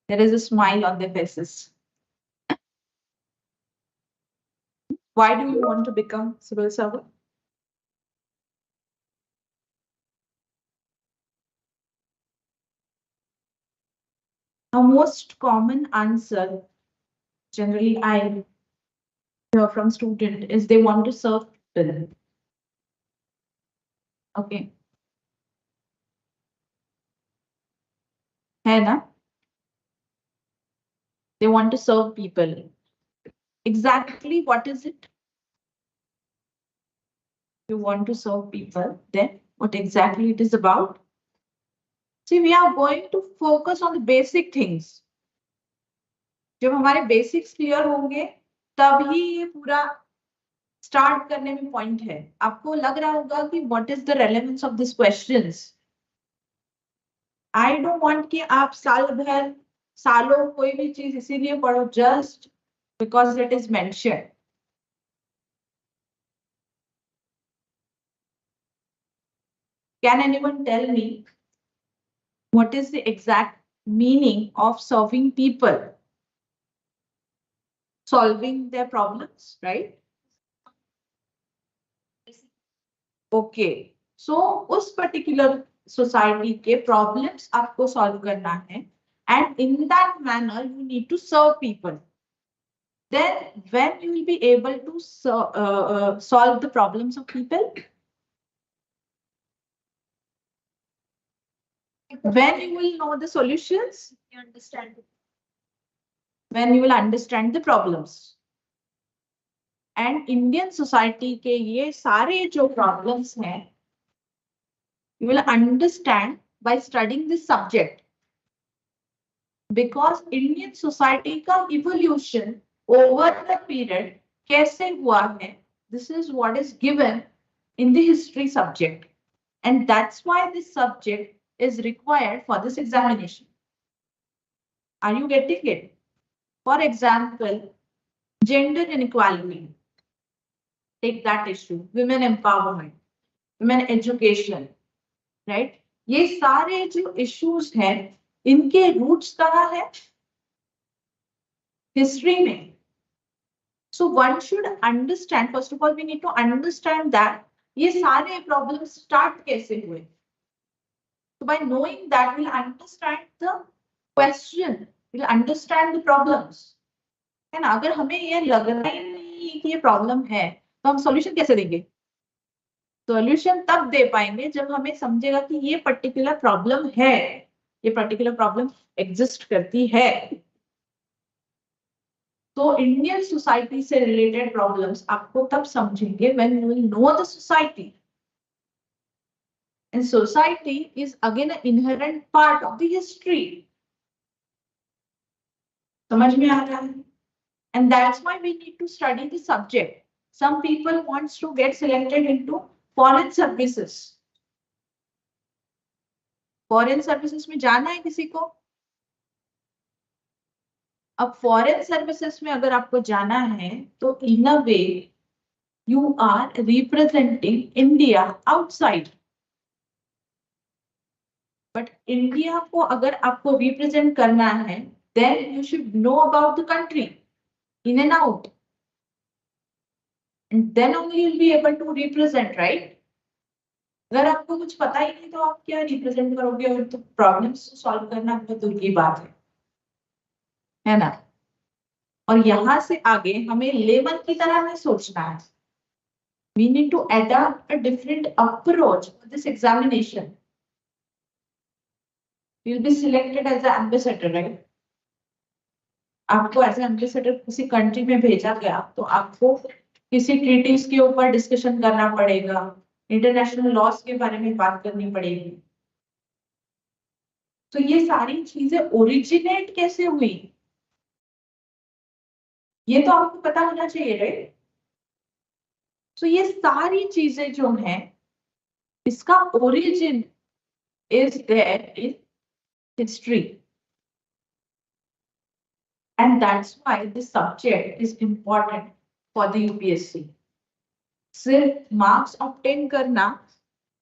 There is a smile on their faces. Why do you want to become civil servant? A most common answer generally I hear from student is they want to serve people. Okay. है ना? They want to serve people. Exactly what is it? you want to serve people, then what exactly it is about? See, we are going to focus on the basic things. जब हमारे basics clear होंगे तभी ये पूरा start करने में point है. आपको लग रहा होगा कि what is the relevance of this questions. I don't want कि आप साल भर सालों कोई भी चीज इसीलिए पढ़ो just because it is mention. Can anyone tell me what is the exact meaning of serving people? Solving their problems, right? Okay. So उस particular society के problems आपको solve करना है, and in that manner you need to serve people. Then when you will be able to solve the problems of people? When you will know the solutions? You understand it. When you will understand the problems. And Indian society के ये सारे जो problems हैं, you will understand by studying this subject. Because Indian society का evolution over the period कैसे हुआ है, this is what is given in the history subject. And that's why this subject is required for this examination. Are you getting it? For example, gender inequality. Take that issue. Women empowerment, women education, right? ये सारे जो issues हैं, इनके roots कहाँ है? History में. So one should understand. First of all, we need to understand that ये सारे problems start कैसे हुए. So by knowing that, we'll understand the question. We'll understand the problems. And अगर हमें ये लग रहा ही नहीं कि ये प्रॉब्लम है तो हम सॉल्यूशन कैसे देंगे? सॉल्यूशन तब दे पाएंगे जब हमें समझेगा कि ये पर्टिकुलर प्रॉब्लम है, ये पर्टिकुलर प्रॉब्लम एग्जिस्ट करती है. तो इंडियन सोसाइटी से रिलेटेड प्रॉब्लम्स आपको तब समझेंगे when you will know the society. And society is again a inherent part of the history. समझ में आ रहा है? And that's why we need to study the subject. Some people wants to get selected into foreign services. Foreign services में जाना है किसी को? अब foreign services में अगर आपको जाना है तो in a way you are representing India outside. But India को अगर आपको represent करना है, then you should know about the country. In and out, and then only you'll be able to represent, right? अगर आपको कुछ पता ही नहीं तो आप क्या रिप्रेजेंट करोगे? और तो प्रॉब्लम्स सॉल्व करना बहुत दूर की बात है ना? और यहाँ से आगे हमें लेवल की तरह नहीं सोचना है. We need to adapt a different approach for this examination. You'll be selected as an ambassador, right? आपको एज एम्बेसडर किसी कंट्री में भेजा गया तो आपको किसी ट्रीटीज के ऊपर डिस्कशन करना पड़ेगा, इंटरनेशनल लॉस के बारे में बात करनी पड़ेगी. तो ये सारी चीजें ओरिजिनेट कैसे हुई ये तो आपको पता होना चाहिए, राइट? तो ये सारी चीजें जो हैं इसका origin is there in history. And that's why this subject is important for the UPSC. सिर्फ marks obtain करना,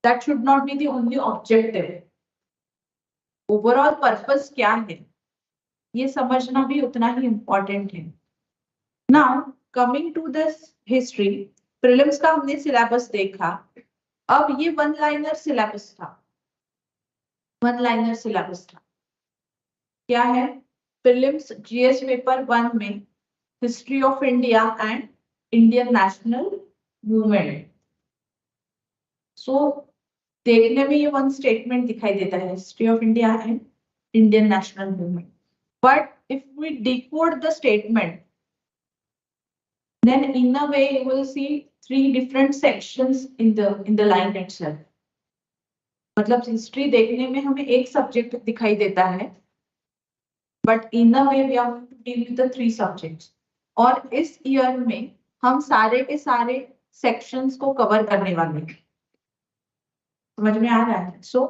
that should not be the only objective. Overall purpose क्या है, ये समझना भी उतना ही important है. Now coming to this history, prelims का हमने syllabus देखा. अब ये one-liner syllabus था. One-liner syllabus था. क्या है? Prelims GS पेपर 1 में history of India and Indian national movement. So देखने में ये वन स्टेटमेंट दिखाई देता है, history of India and Indian national movement. But if we decode the statement then in a way you will see 3 different sections in the line itself. मतलब history देखने में हमें एक सब्जेक्ट दिखाई देता है, but in a way we are going to deal with the 3 subjects. और इस ईयर में हम सारे के सारे सेक्शंस को कवर करने वाले हैं. समझ में आ रहा है? So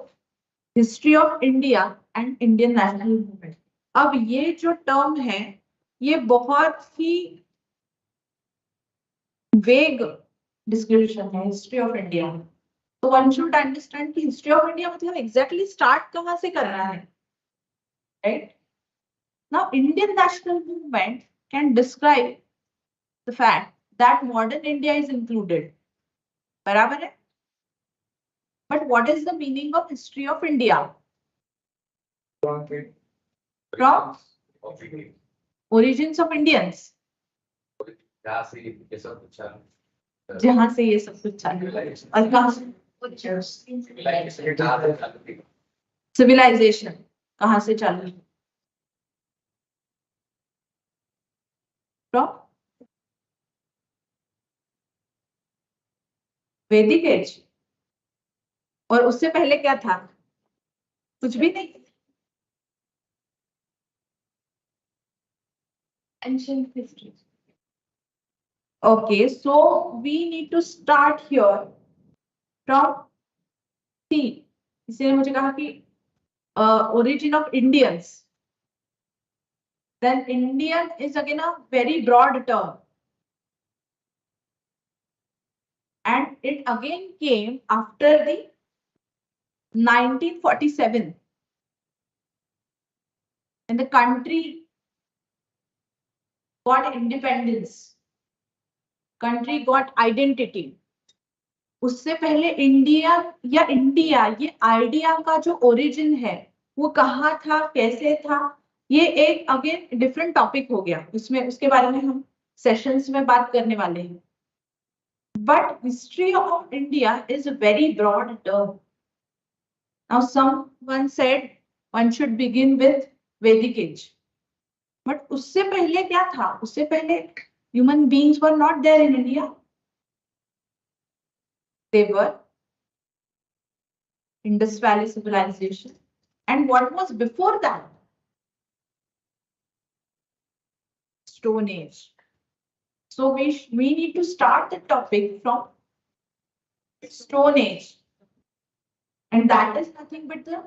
history of India and Indian national movement. अब ये जो टर्म है ये बहुत ही वेग डिस्क्रिप्शन है हिस्ट्री ऑफ इंडिया. तो वन शुड अंडरस्टैंड कि हिस्ट्री ऑफ इंडिया मतलब एग्जैक्टली स्टार्ट कहाँ से करना है, right? Now Indian national movement can describe the fact that modern India is included. बराबर है? But what is the meaning of history of India? From origins of Indians. जहाँ से ये सब कुछ चालू और कहाँ से? सिविलाइजेशन कहाँ से चालू? From वैदिक एज. और उससे पहले क्या था? कुछ भी नहीं. Ancient history. Okay, so we need to start here from C. इसलिए मुझे कहा कि origin of Indians. Then Indian is again a very broad term. And it again came after the 1947. And the country got independence. Country got identity. उससे पहले India या India ये idea का जो ओरिजिन है वो कहाँ था, कैसे था, ये एक अगेन डिफरेंट टॉपिक हो गया. उसमें उसके बारे में हम सेशंस में बात करने वाले हैं. But history of India is a very broad term. Now someone said one should begin with Vedic age. बट उससे पहले क्या था? उससे पहले human beings were not there in India. They were Indus Valley civilization. And what was before that? Stone Age. So we need to start the topic from Stone Age. And that is nothing but the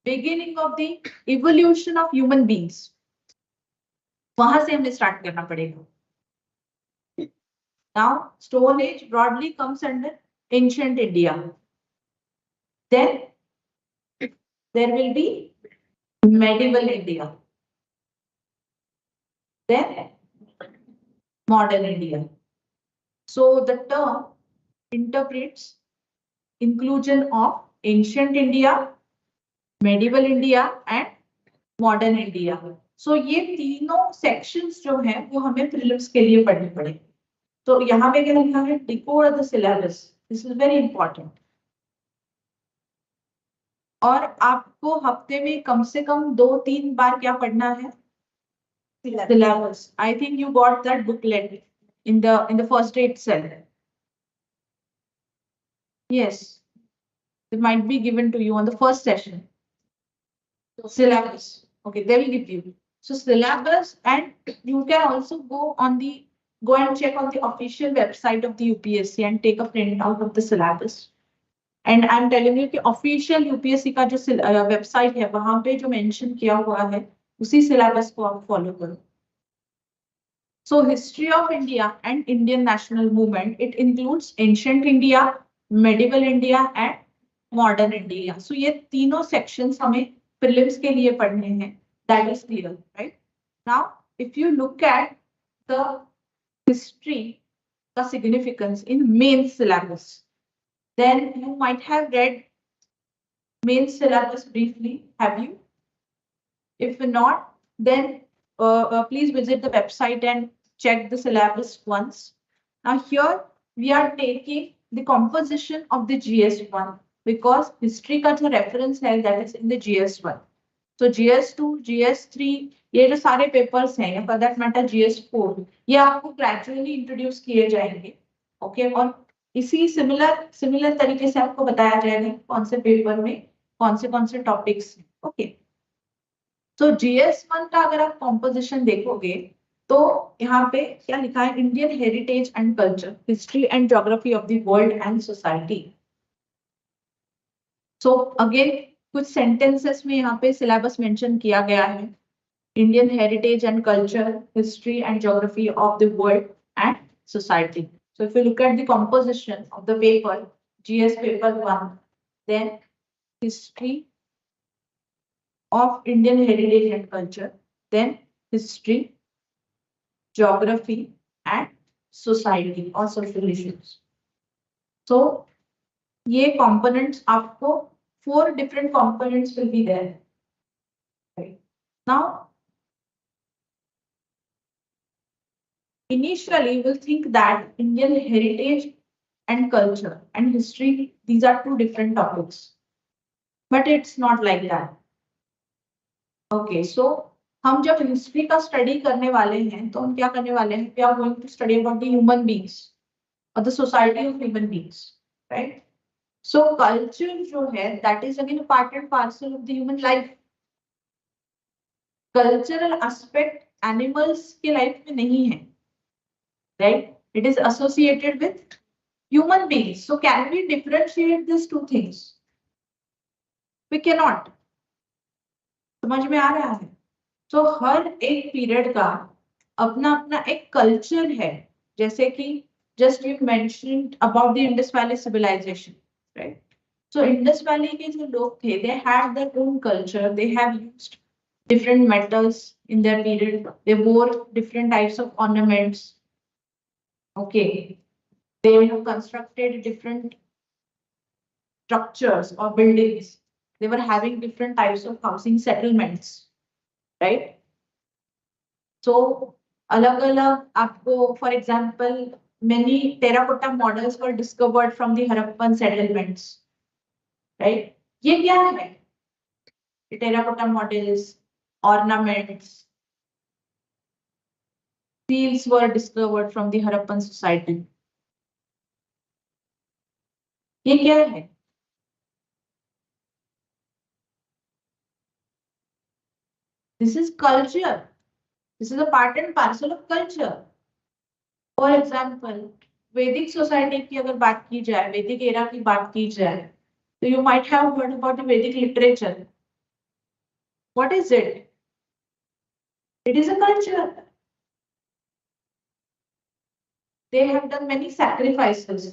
beginning of the evolution of human beings. वहां से हमें start करना पड़ेगा. Now, Stone Age broadly comes under ancient India. Then there will be medieval India. Then modern India. So the term interprets inclusion of ancient India, medieval India and modern India. So ये तीनों sections जो हैं वो हमें prelims के लिए पढ़ने पड़ेंगे. तो यहाँ पे क्या लिखा है? Decode the syllabus. This is very important. और आपको हफ्ते में कम से कम 2-3 बार क्या पढ़ना है? Syllabus. I think you got that booklet in the first day itself. Yes, it might be given to you on the first session. Syllabus. Okay, they will give you. So syllabus, and you can also go and check on the official website of the UPSC and take a print out of the syllabus. And I'm telling you कि official UPSC का जो website है वहाँ पे जो mention किया हुआ है उसी syllabus को आप follow करो. So history of India and Indian national movement, it includes ancient India, medieval India and modern India. So ये तीनों sections हमें prelims के लिए पढ़ने हैं. That is clear, right? Now, if you look at the history, the significance in main syllabus, then you might have read main syllabus briefly. Have you? If not, then please visit the website and check the syllabus once. Now here we are taking the composition of the GS1 because history का जो reference है that is in the GS1. So GS2, GS3 ये जो सारे papers हैं, for that matter GS4, ये आपको gradually introduce किए जाएंगे. ओके, और इसी सिमिलर तरीके से आपको बताया जाएगा कौन से पेपर में कौन से टॉपिक्स। ओके, तो GS1 का अगर आप कॉम्पोजिशन देखोगे तो यहाँ पे क्या लिखा है, Indian heritage and culture, history and geography of the world and society. So again कुछ सेंटेंसेस में यहाँ पे सिलेबस मेंशन किया गया है, Indian heritage and culture, history and geography of the world and society. So if you look at the composition of the paper, GS paper 1, then history of Indian heritage and culture, then history, geography and society or social issues. So ये components आपको 4 different components will be there. Right. Now initially you will think that Indian heritage and culture and history, these are 2 different topics, but it's not like that. Okay, so हम जब history का study करने वाले हैं तो हम क्या करने वाले हैं, we are going to study about the human beings or the society of human beings, right? So culture जो है that is again a part and parcel of the human life. Cultural aspect animals के life में नहीं है, right? It is associated with human beings. So can we differentiate these 2 things? We cannot. समझ में आ रहा है? तो हर एक पीरियड का अपना अपना एक कल्चर है, जैसे कि just you mentioned about the Indus valley civilization, right? So Indus valley के जो लोग थे, they had their own culture, they have used different metals in their period, they wore different types of ornaments. Okay, they have constructed different structures or buildings, they were having different types of housing settlements, right? So अलग-अलग आपको, for example, many terracotta models were discovered from the Harappan settlements, right? ये क्या है? Terracotta models, ornaments, seals were discovered from the Harappan society. ये क्या है? This is culture. This is a part and parcel of culture. For example, Vedic society की अगर बात की जाए, Vedic era की बात की जाए, तो you might have heard about the Vedic literature. What is it? It is a culture. They have done many sacrifices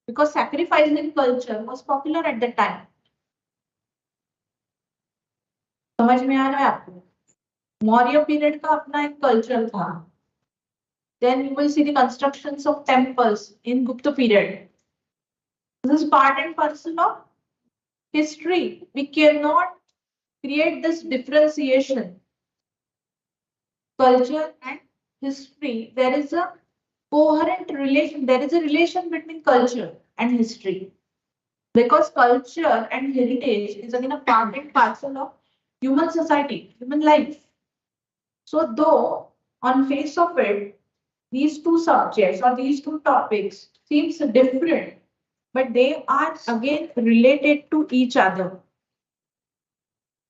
because sacrificing culture was popular at that time. समझ में आ रहा है आपको? मौर्य पीरियड का अपना एक कल्चर था. Then you will see the constructions of temples in Gupta period. This is part and parcel of history. We cannot create this differentiation. Culture and history, there is a coherent relation. There is a relation between culture and history, because culture and heritage is again a part and parcel of human society, human life. So though on face of it, these 2 subjects or these 2 topics seems different, but they are again related to each other.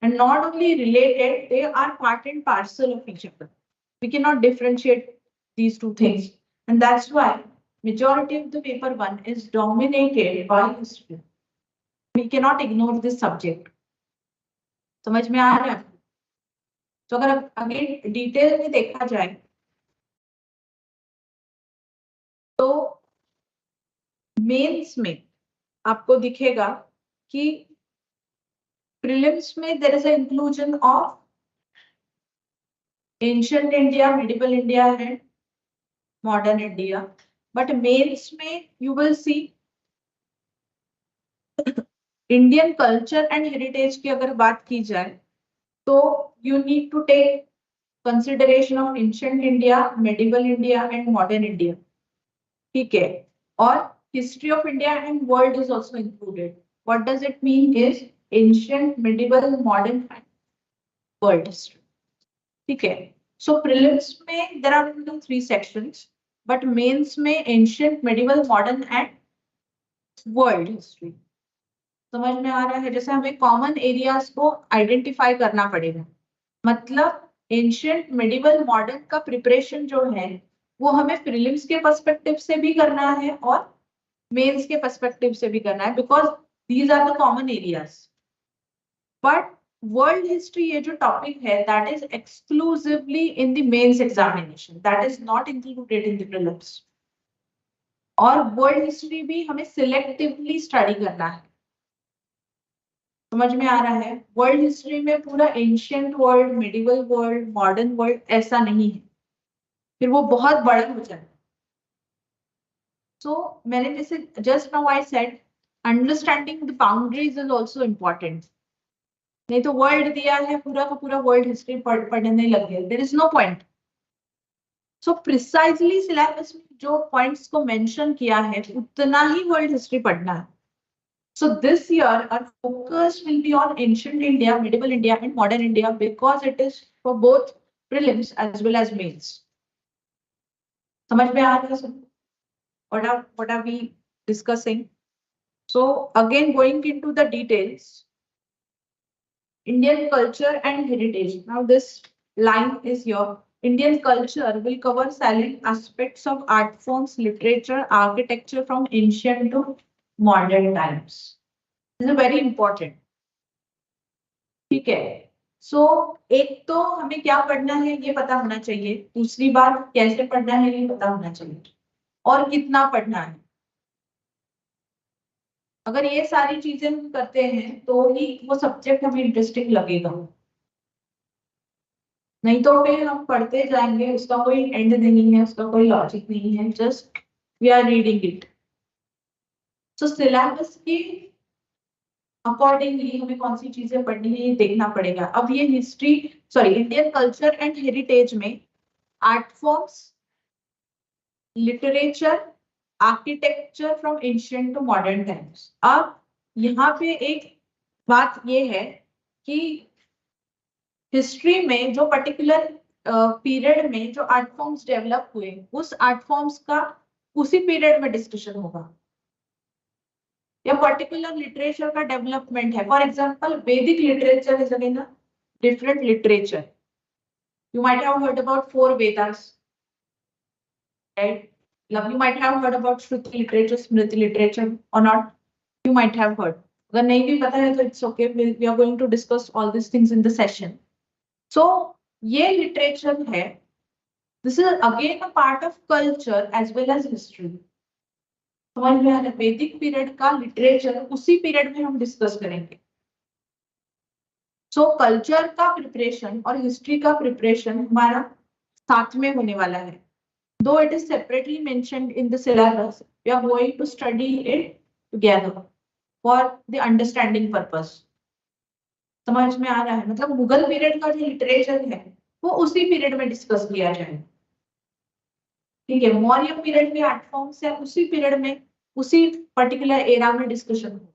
And not only related, they are part and parcel of each other. We cannot differentiate these 2 things. And that's why majority of the paper 1 is dominated by history. We cannot ignore this subject. समझ में आ रहा है? तो अगर again detail में देखा जाए तो मेंस में आपको दिखेगा कि प्रीलिम्स में there is a inclusion of ancient India, medieval India and modern India, but mains में you will see Indian culture and heritage की अगर बात की जाए तो you need to take consideration of ancient India, medieval India and modern India. ठीक है, और history of India and world is also included. What does it mean is ancient, medieval, modern and world history. ठीक है, सो prelims में there are 3 sections. But mains में ancient, medieval, modern and world history. समझ में आ रहा है? जैसे हमें कॉमन एरियाज को आइडेंटिफाई करना पड़ेगा, मतलब एंशियंट, मेडिवल, मॉडर्न का प्रिपरेशन जो है वो हमें प्रीलिम्स के पर्सपेक्टिव से भी करना है और मेंस के पर्सपेक्टिव से भी करना है, because these are the common areas. But world history ये जो टॉपिक है that is exclusively in the mains examination, that is not included in the prelims. और वर्ल्ड हिस्ट्री भी हमें सिलेक्टिवली स्टडी करना है। समझ में आ रहा है? वर्ल्ड हिस्ट्री में पूरा ancient world, medieval world, modern world ऐसा नहीं है, फिर वो बहुत बड़ा हो जाए। सो मैंने जैसे just now I said understanding the boundaries is also important. नहीं तो वर्ल्ड दिया है, पूरा का पूरा वर्ल्ड हिस्ट्री पढ़ने लग गया, there is no point. So precisely syllabus में जो पॉइंट्स को मेंशन किया है उतना ही वर्ल्ड हिस्ट्री पढ़ना है। So this year our focus will be on ancient India, medieval India and modern India because it is for both prelims as well as mains. समझ में आ रहा है सब? What are we discussing? So again going into the details. Indian culture and heritage. Now this line is here. Indian culture will cover salient aspects of art forms, literature, architecture from ancient to modern times. This is very important. ठीक है। सो एक तो हमें क्या पढ़ना है ये पता होना चाहिए, दूसरी बात कैसे पढ़ना है ये पता होना चाहिए, और कितना पढ़ना है। अगर ये सारी चीजें हम करते हैं तो ही वो सब्जेक्ट हमें इंटरेस्टिंग लगेगा, नहीं तो फिर हम पढ़ते जाएंगे, उसका कोई एंड नहीं है, उसका कोई लॉजिक नहीं है, just we are reading it. So syllabus की अकॉर्डिंगली हमें कौन सी चीजें पढ़नी है ये देखना पड़ेगा। अब ये history sorry Indian culture and heritage में art forms, literature, architecture from ancient to modern times. अब यहाँ पे एक बात ये है कि हिस्ट्री में जो पर्टिकुलर पीरियड में जो आर्ट फॉर्म्स डेवलप हुए उस आर्ट फॉर्म्स का उसी पीरियड में डिस्कशन होगा, या पर्टिकुलर लिटरेचर का डेवलपमेंट है। फॉर एग्जांपल वैदिक literature is again a different literature. You might have heard about 4 Vedas, right? You might have heard about Shruti literature, Smriti literature or not. You might have heard. अगर नहीं भी पता है तो it's okay. We are going to discuss all these things in the session. So ये literature है. This is again a part of culture as well as history. समझ में आ रहा है? वैदिक पीरियड का लिटरेचर उसी पीरियड में हम डिस्कस करेंगे। सो कल्चर का प्रिपरेशन और हिस्ट्री का प्रिपरेशन हमारा साथ में होने वाला है। Though it is separately mentioned in the syllabus, we are going to study it together for the understanding purpose. समझ में आ रहा है? मतलब मुगल पीरियड का जो लिटरेचर है वो उसी पीरियड में डिस्कस किया जाए, ठीक है? मौर्य पीरियड के आर्ट फॉर्म्स है उसी पीरियड में, उसी पर्टिकुलर एरा में डिस्कशन होगा।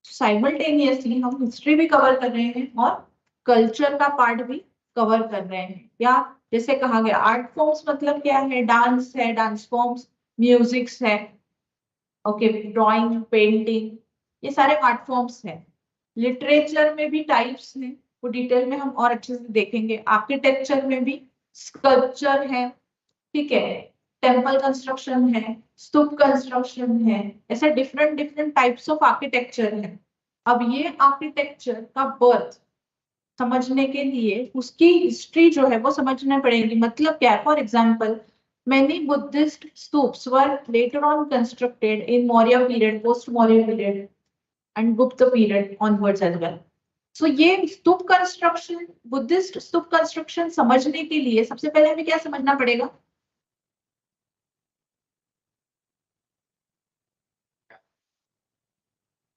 साइमल्टेनियसली हम हिस्ट्री भी कवर कर रहे हैं और कल्चर का पार्ट भी कवर कर रहे हैं। या जैसे कहा गया आर्ट फॉर्म्स मतलब क्या है? डांस है, डांस फॉर्म्स, म्यूजिक्स है, ओके, ड्राइंग, पेंटिंग, ये सारे आर्ट फॉर्म्स हैं। लिटरेचर में भी टाइप्स हैं, वो डिटेल में हम और अच्छे से देखेंगे। आर्किटेक्चर में भी स्कल्पचर है, ठीक है, टेम्पल कंस्ट्रक्शन है, स्तूप कंस्ट्रक्शन है, ऐसे different different types of architecture है। अब ये आर्किटेक्चर का बर्थ समझने के लिए उसकी हिस्ट्री जो है वो समझना पड़ेगी। मतलब क्या है? For example many Buddhist stupas were later on constructed in Maurya period, post Maurya period and Gupta period onwards as well. So ये स्तूप कंस्ट्रक्शन, बुद्धिस्ट स्तूप कंस्ट्रक्शन समझने के लिए सबसे पहले हमें क्या समझना पड़ेगा?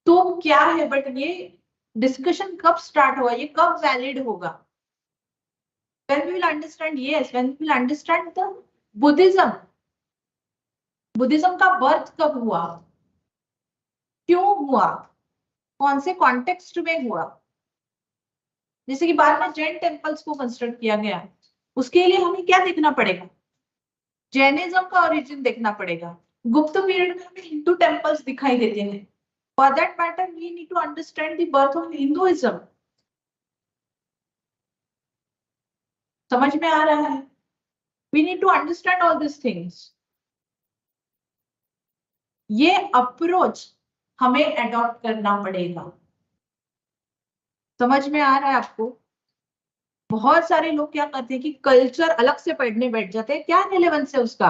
तो क्या है, बट ये डिस्कशन कब स्टार्ट हुआ, ये कब वैलिड होगा? When we will understand, yes, when we will understand the Buddhism. Buddhism का बर्थ कब हुआ, क्यों हुआ, कौन से कॉन्टेक्स्ट में हुआ? जैसे कि बाद में जैन टेम्पल्स को कंस्ट्रक्ट किया गया, उसके लिए हमें क्या देखना पड़ेगा? जैनिज्म का ओरिजिन देखना पड़ेगा। गुप्त पीरियड में हमें हिंदू टेम्पल्स दिखाई देते हैं। For that matter we need to understand the birth of Hinduism. समझ में आ रहा है? We need to understand all this things. ये अप्रोच हमें अडॉप्ट करना पड़ेगा। समझ में आ रहा है आपको? बहुत सारे लोग क्या करते हैं कि कल्चर अलग से पढ़ने बैठ जाते हैं। क्या रिलेवेंस है उसका?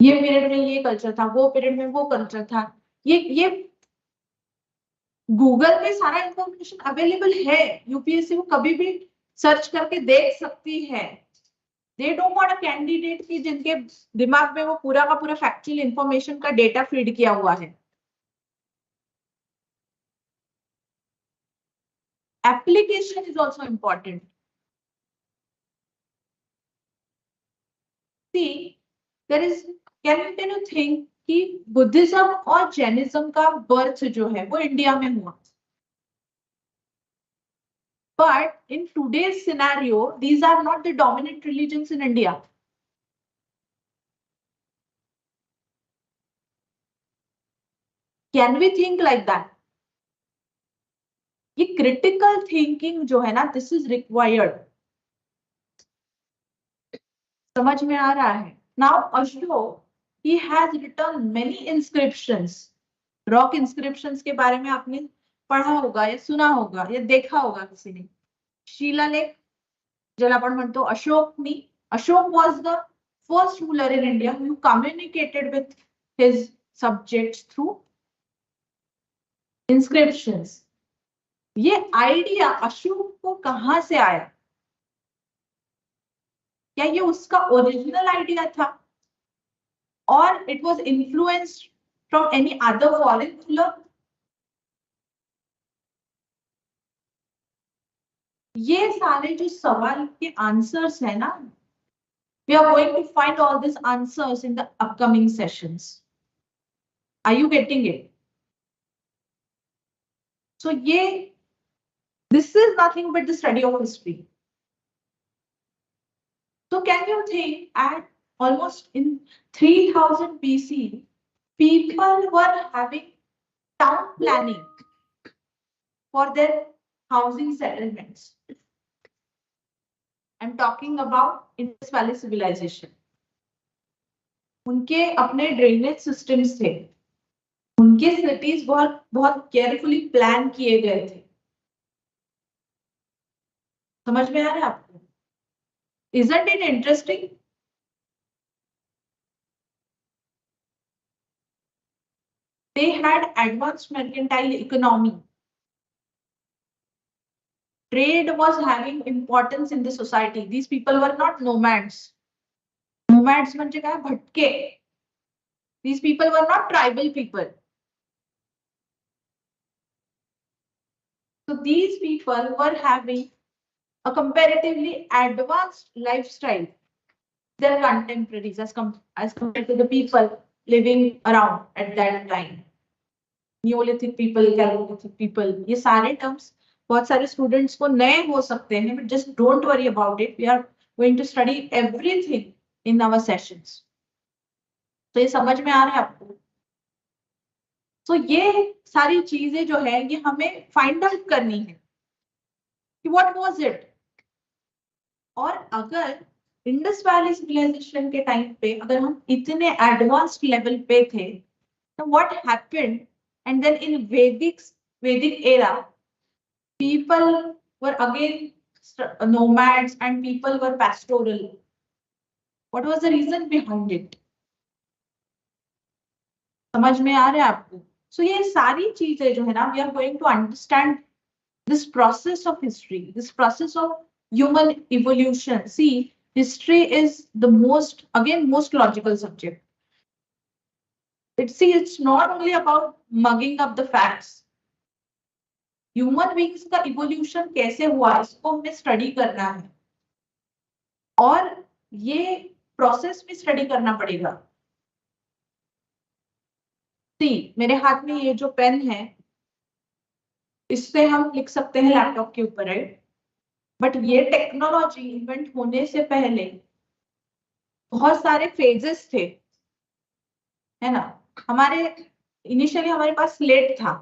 ये पीरियड में ये कल्चर था, वो पीरियड में वो कल्चर था। ये गूगल पे सारा इंफॉर्मेशन अवेलेबल है। यूपीएससी को कभी भी सर्च करके देख सकती है। They don't want a candidate की जिनके दिमाग में वो पूरा का पूरा फैक्चुअल इंफॉर्मेशन का डेटा फीड किया हुआ है। Application is also important. See there is can you think कि बुद्धिज्म और जैनिज्म का बर्थ जो है वो इंडिया में हुआ। But in today's scenario, these are not the dominant religions in India. Can we think like that? ये critical thinking जो है ना, this is required. समझ में आ रहा है? Now Ashok, he has written many inscriptions. Rock inscriptions के बारे में आपने पढ़ा होगा या सुना होगा या देखा होगा किसी ने। शिलालेख ज्याला आपण म्हणतो अशोकनी, Ashok was the first ruler in India who communicated with his subjects through inscriptions. ये आइडिया अशोक को कहां से आया? क्या ये उसका ओरिजिनल आइडिया था और it was influenced from any other foreign ruler? ये सारे जो सवाल के आंसर्स है ना, we are going to find all this answers in the upcoming sessions. Are you getting it? So ये this is nothing but the study of history. So can you think at almost in 3000 BC, people were having town planning for their housing settlements. I'm talking about Indus Valley civilization. उनके अपने drainage systems थे, उनके cities बहुत बहुत carefully plan किए गए थे। समझ में आ रहा है आपको? Isn't it interesting? They had advanced mercantile economy. Trade was having importance in the society. These people were not nomads. Nomads म्हणजे काय? भटके. These people were not tribal people. So these people were having a comparatively advanced lifestyle. Their contemporaries as compared to the people living around at that time. Neolithic people, Calcolithic people, ये सारे terms बहुत सारे students को नए हो सकते हैं, but just don't worry about it. We are going to study everything in our sessions. तो ये समझ में आ रहा है आपको? तो ये सारी चीजें जो है ये हमें फाइंड आउट करनी है कि व्हाट वाज इट। और अगर इंडस वैली सिविलाइजेशन के टाइम पे अगर हम इतने एडवांस्ड लेवल पे थे, तो what happened? And then in वैदिक era people were again nomads and people were pastoral. What was the reason behind it? समझ में आ रहा है आपको? So ये सारी चीजें जो है ना, we are going to understand this process of history, this process of human evolution. See, history is the most logical subject. It's not only about mugging up the facts. Human beings का evolution कैसे हुआ इसको हमें study करना है और ये process भी स्टडी करना पड़ेगा। सी मेरे हाथ में ये जो पेन है इससे हम लिख सकते हैं लैपटॉप के ऊपर, राइट? बट ये टेक्नोलॉजी इन्वेंट होने से पहले बहुत सारे फेजेस थे, है ना। हमारे इनिशियली हमारे पास स्लेट था,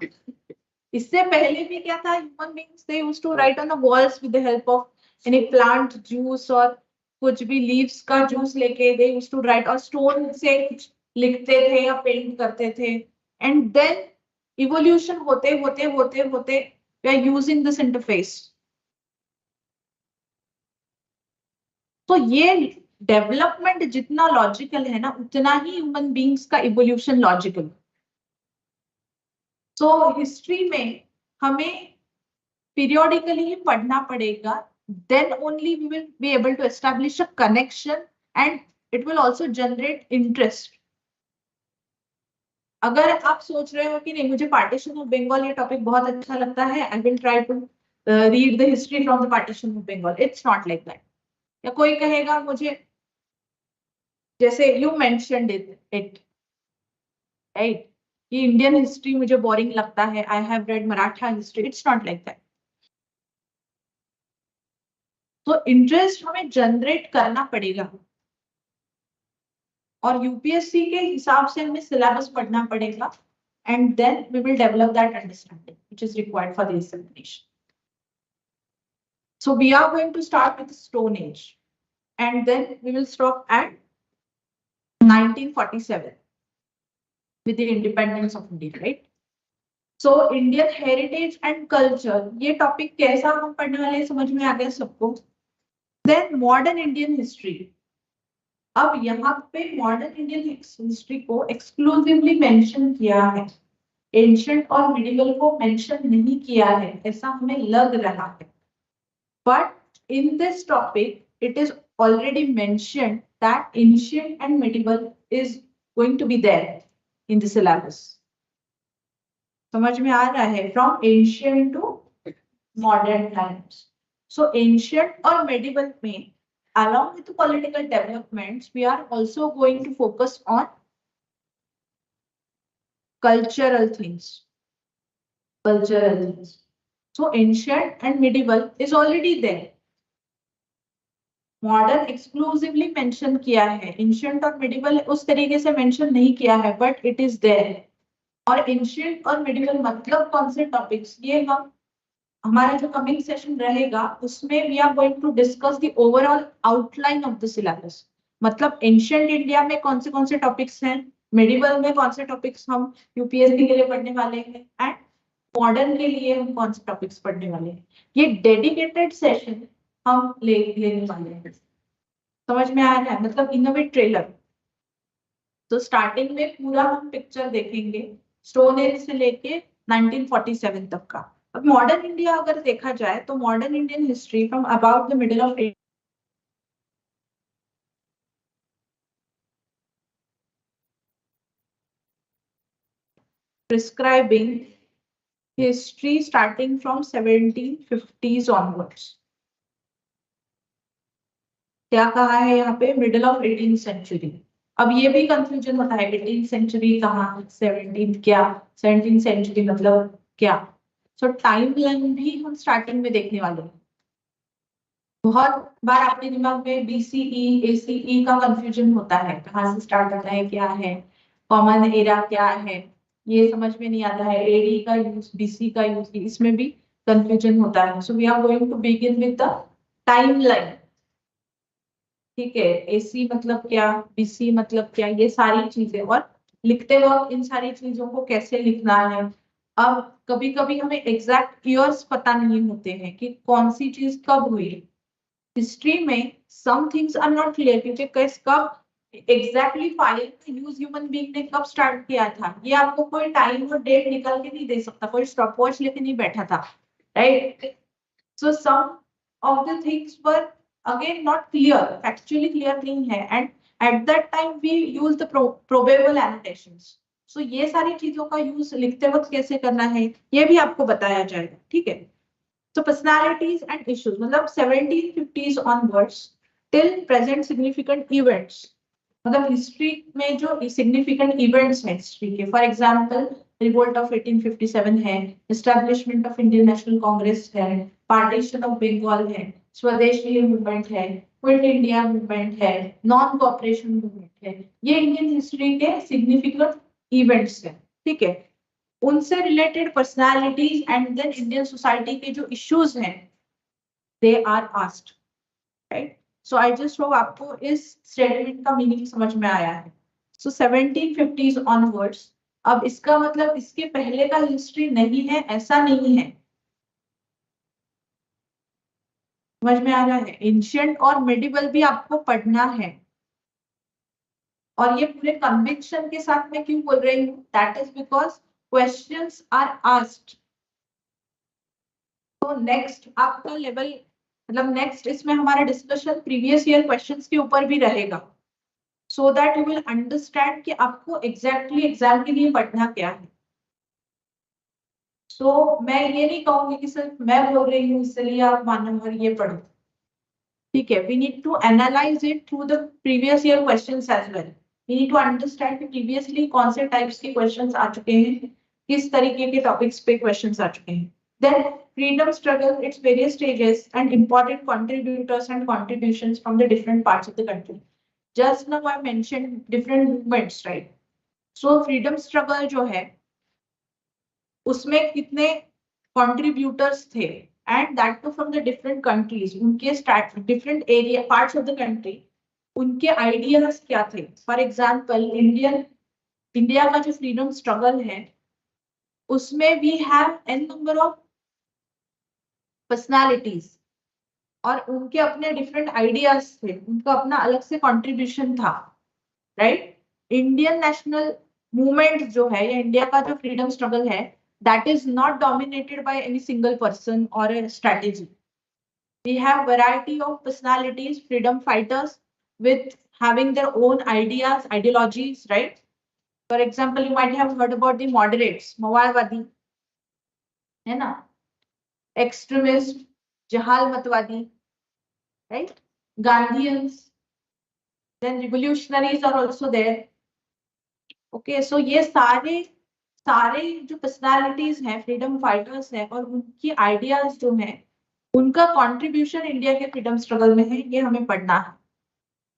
इससे पहले भी क्या था, human beings they used to write on the walls with the help of any plant juice और कुछ भी लीव्स का जूस लेके दे यूज्ड टू राइट, और स्टोन से कुछ लिखते थे या पेंट करते थे। एंड देन इवोल्यूशन होते होते होते होते we are using this interface. तो ये डेवलपमेंट जितना लॉजिकल है ना, उतना ही ह्यूमन बीइंग्स का इवोल्यूशन लॉजिकल। तो हिस्ट्री में हमें periodically पढ़ना पड़ेगा, then only we will be able to establish a connection and it will also generate interest. अगर आप सोच रहे हो कि नहीं मुझे पार्टीशन ऑफ बंगाल ये टॉपिक बहुत अच्छा लगता है, I will try to read the history from the partition of Bengal, it's not like that. या कोई कहेगा मुझे, जैसे यू मेंशन्ड इट राइट, कि इंडियन हिस्ट्री मुझे बोरिंग लगता है, I have read Maratha history, it's not like that. तो इंटरेस्ट हमें जनरेट करना पड़ेगा और यूपीएससी के हिसाब से हमें सिलेबस पढ़ना पड़ेगा, and then we will develop that understanding which is required for the examination. So we are going to start with the Stone Age and then we will stop at 1947 with the independence of India, right? So Indian heritage and culture, ये topic कैसा हम पढ़ने वाले हैं समझ में आ गया सबको। Then modern Indian history, अब यहाँ पे मॉडर्न इंडियन हिस्ट्री को एक्सक्लूसिवली मेंशन किया है, एंशिएंट और मिडिवल को मेंशन नहीं किया है ऐसा हमें लग रहा है, but in this topic it is already mentioned that ancient and medieval is going to be there in the syllabus. समझ में आ रहा है, from ancient to modern times. So ancient और मिडिवल में along with the political developments, we are also going to focus on cultural things. Cultural things. So ancient and medieval is already there. Modern exclusively mention किया है, ancient और medieval उस तरीके से mention नहीं किया है, but it is there. और ancient और medieval मतलब कौन से topics, ये हम हमारा जो कमिंग सेशन रहेगा उसमें we are going to discuss the overall outline of the syllabus. मतलब एंशिएंट इंडिया में कौन से टॉपिक्स हैं, मेडिवल में कौन से टॉपिक्स हम यूपीएससी के लिए पढ़ने वाले हैं, एंड मॉडर्न के लिए हम कौन से टॉपिक्स पढ़ने वाले हैं। ये डेडिकेटेड सेशन हम लेने वाले हैं। समझ में आ रहा है, मतलब इनोवेट ट्रेलर। तो स्टार्टिंग में पूरा हम पिक्चर देखेंगे स्टोन एज से लेके 1947 तक का। अब मॉडर्न इंडिया अगर देखा जाए तो modern Indian history from about the middle of prescribing history starting from 1750s onwards. क्या कहा है यहाँ पे, मिडिल ऑफ 18th सेंचुरी। अब ये भी कंफ्यूजन होता है 18th सेंचुरी कहाँ, 17th क्या, 17th सेंचुरी मतलब क्या। सो टाइम लाइन भी हम स्टार्टिंग में देखने वाले हैं। बहुत बार आपके दिमाग में बीसीई एसीई का कंफ्यूजन होता है, कहाँ से स्टार्ट होता है, क्या है कॉमन एरा, क्या है ये समझ में नहीं आता है, एडी का यूज बीसी का यूज, इसमें भी कंफ्यूजन होता है। So we are going to begin with the time line. ठीक है, एसी मतलब क्या, बीसी मतलब क्या, ये सारी चीजें, और लिखते वक्त इन सारी चीजों को कैसे लिखना है। अब कभी कभी हमें एग्जैक्ट ईयर्स पता नहीं होते हैं कि कौन सी चीज कब हुई। हिस्ट्री में some things are not clear, क्योंकि कब एग्जैक्टली फाइल का यूज ह्यूमन बीइंग ने कब स्टार्ट किया था, ये आपको कोई टाइम और डेट निकल के नहीं दे सकता, कोई स्टॉप वॉच लेके नहीं बैठा था, right. So some of the things were again not clear, factually clear नहीं है, and at that time we use the probable annotations. So ये सारी चीजों का यूज लिखते वक्त कैसे करना है ये भी आपको बताया जाएगा, ठीक है। So personalities and issues, मतलब 1750s onwards till present significant events, मतलब हिस्ट्री में जो सिग्निफिकेंट इवेंट्स हैं हिस्ट्री के, फॉर एग्जांपल रिवोल्ट ऑफ 1857 है, establishment of Indian National Congress है, पार्टीशन ऑफ बंगाल है, स्वदेशी मूवमेंट है, क्विट इंडिया मूवमेंट है, नॉन कॉपरेशन मूवमेंट है, ये इंडियन हिस्ट्री के सिग्निफिकेंट इवेंट्स हैं, ठीक है। उनसे related personalities and then Indian society के जो इश्यूज हैं they are asked, right. So I just hope आपको इस स्टेटमेंट का मीनिंग समझ में आया है। सो 1750s ऑनवर्ड्स, अब इसका मतलब इसके पहले का हिस्ट्री नहीं है ऐसा नहीं है, समझ में आ रहा है। एंशिएंट और मेडिवल भी आपको पढ़ना है, और ये पूरे कन्विक्शन के साथ में क्यों बोल रही हूँ, that is because questions are asked. तो नेक्स्ट आपका लेवल, मतलब नेक्स्ट इसमें हमारा डिस्कशन प्रीवियस ईयर क्वेश्चंस के ऊपर भी रहेगा, so that you will understand कि आपको एग्जैक्टली एग्जाम के लिए पढ़ना क्या है। सो मैं ये नहीं कहूंगी कि सिर्फ मैं बोल रही हूँ इसलिए आप मानो और ये पढ़ो, ठीक है। We need to analyse it through the previous year questions as well. We need to understand कि प्रीवियसली कौन से टाइप्स के क्वेश्चंस आ चुके हैं, किस तरीके के टॉपिक्स पे क्वेश्चंस आ चुके हैं। Then freedom struggle, its various stages and important contributors and contributions from the different parts of the country. Just now I mentioned different movements, right? So freedom struggle जो है उसमें कितने contributors थे, and that too from the different countries, उनके different area parts of the country, उनके ideas क्या थे। For example, India का जो freedom struggle है उसमें we have n number of personalities, और उनके अपने डिफरेंट आइडियाज थे, उनका अपना अलग से कंट्रीब्यूशन था, राइट। इंडियन नेशनल मूवमेंट जो है या इंडिया का जो फ्रीडम स्ट्रगल है, that is not dominated by any single person और a strategy. We have variety of personalities, freedom fighters with having their own ideas, ideologies, right? For example, you might have heard about the moderates, मवालवादी, है ना, extremist, जहाल मतवादी, right? Gandhians, then revolutionaries are also there. Okay, so ये सारे जो personalities हैं, freedom fighters हैं, और उनकी आइडियाज जो हैं, उनका कंट्रीब्यूशन इंडिया के फ्रीडम स्ट्रगल में है, ये हमें पढ़ना है।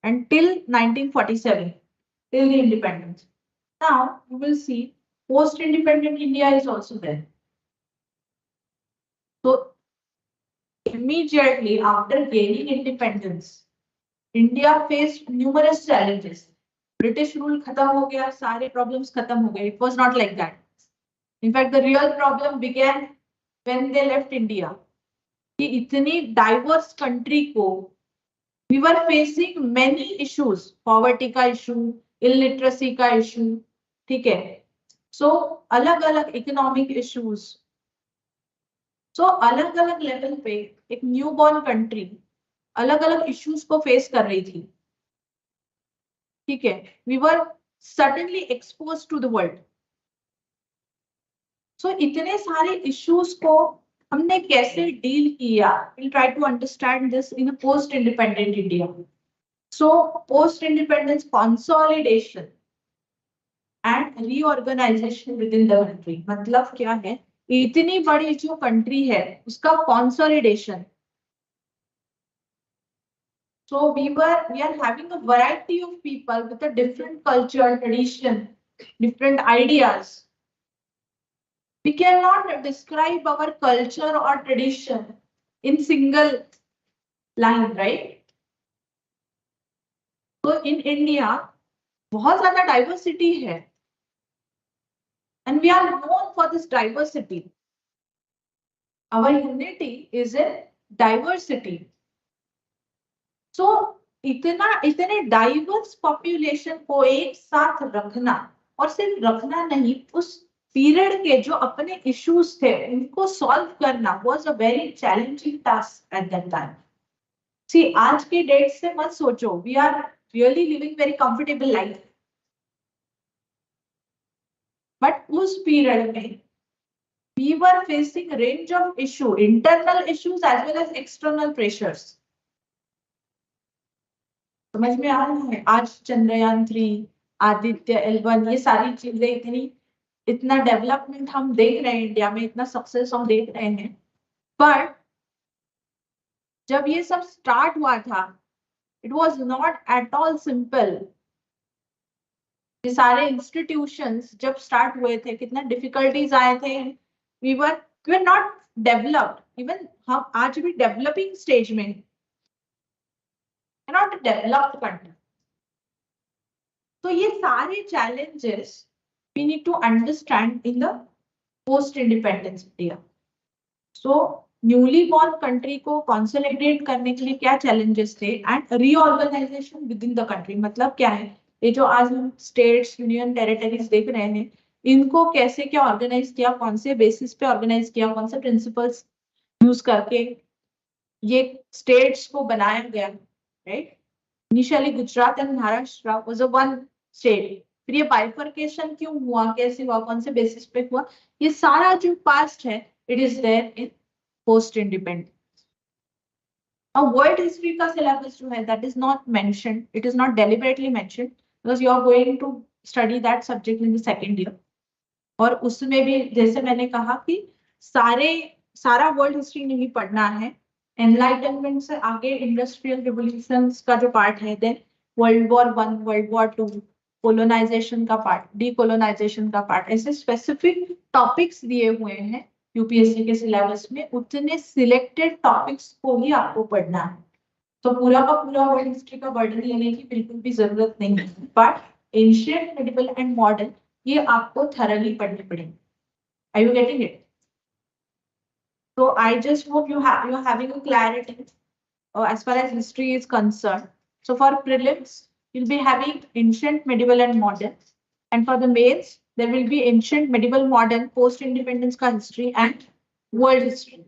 And till 1947, till the independence. Now you will see post independent India is also there. So immediately after gaining independence, India faced numerous challenges. British rule खत्म हो गया, सारे problems खत्म हो गए. It was not like that. In fact, the real problem began when they left India. कि इतनी diverse country को we were facing many issues. Poverty का issue, illiteracy का issue, ठीक है. So अलग अलग economic issues. So अलग अलग level पे एक newborn country अलग अलग इश्यूज को फेस कर रही थी, ठीक है। We were suddenly expose to the world. So इतने सारे इश्यूज को हमने कैसे डील किया, will try to understand this in post independent India. So post independence consolidation and reorganisation within the country, मतलब क्या है, इतनी बड़ी जो कंट्री है उसका consolidation. So we are having a variety of people with a different culture, tradition, different ideas. We cannot describe our culture or tradition in single line, right? So in India, बहुत ज़्यादा diversity है, and we are known for this diversity. Our unity is in diversity. So इतने diverse population को एक साथ रखना, और सिर्फ रखना नहीं, उस पीरियड के जो अपने इश्यूज थे उनको सॉल्व करना was a very challenging task at that time. See आज के डेट से मत सोचो, we are really living very comfortable life, but उस पीरियड में we were facing range of issue, internal issues as well as external pressures. समझ में आ रहा है? आज चंद्रयान 3, आदित्य L1, ये सारी चीजें इतना डेवलपमेंट हम देख रहे हैं इंडिया में, इतना सक्सेस हम देख रहे हैं, बट जब ये सब स्टार्ट हुआ था, it was not at all simple. ये सारे इंस्टीट्यूशंस जब स्टार्ट हुए थे, कितना डिफिकल्टीज आए थे। We were not developed, even हम आज भी डेवलपिंग स्टेज में, नॉट डेवलप्ड कंट्री। तो ये सारे challenges we need to understand in the post independence India. So newly born country को कंसोलिडेट करने के लिए क्या चैलेंजेस थे, and reorganisation within the country मतलब क्या है। ये जो आज हम स्टेट्स, यूनियन टेरिटरीज देख रहे हैं, इनको कैसे क्या ऑर्गेनाइज किया, कौन से बेसिस पे ऑर्गेनाइज किया, कौन से प्रिंसिपल्स यूज करके ये स्टेट्स को बनाया गया, right. Initially Gujarat and Maharashtra was a one state, फिर ये बाइफर्केशन क्यों हुआ, कैसे हुआ, कौन से बेसिस पे हुआ, ये सारा जो पास्ट है it is there in post independence. अब वर्ल्ड हिस्ट्री का सिलेबस जो है that is not mentioned, it is not deliberately mentioned because you are going to study that subject in the second year. और उसमें भी जैसे मैंने कहा कि सारा वर्ल्ड हिस्ट्री नहीं पढ़ना है। एनलाइटनमेंट से आगे इंडस्ट्रियल रिवोल्यूशंस का जो पार्ट है, then world war 1, world war 2, colonisation का पार्ट, डीकोलोनाइजेशन का पार्ट, ऐसे स्पेसिफिक टॉपिक्स दिए हुए हैं यूपीएससी के सिलेबस में। उतने सिलेक्टेड टॉपिक्स को ही आपको पढ़ना है। तो पूरा का पूरा वर्ल्ड हिस्ट्री का बर्डन लेने की बिल्कुल भी जरूरत नहीं है, but ancient, medieval and modern ये आपको थरली पढ़नी पड़ेगी। Are you getting it? So I just hope you're having a clarity as far as history is concerned. So for prelims, you'll be having ancient, medieval, and modern, and for the mains, there will be ancient, medieval, modern, post-independence ka history and world history.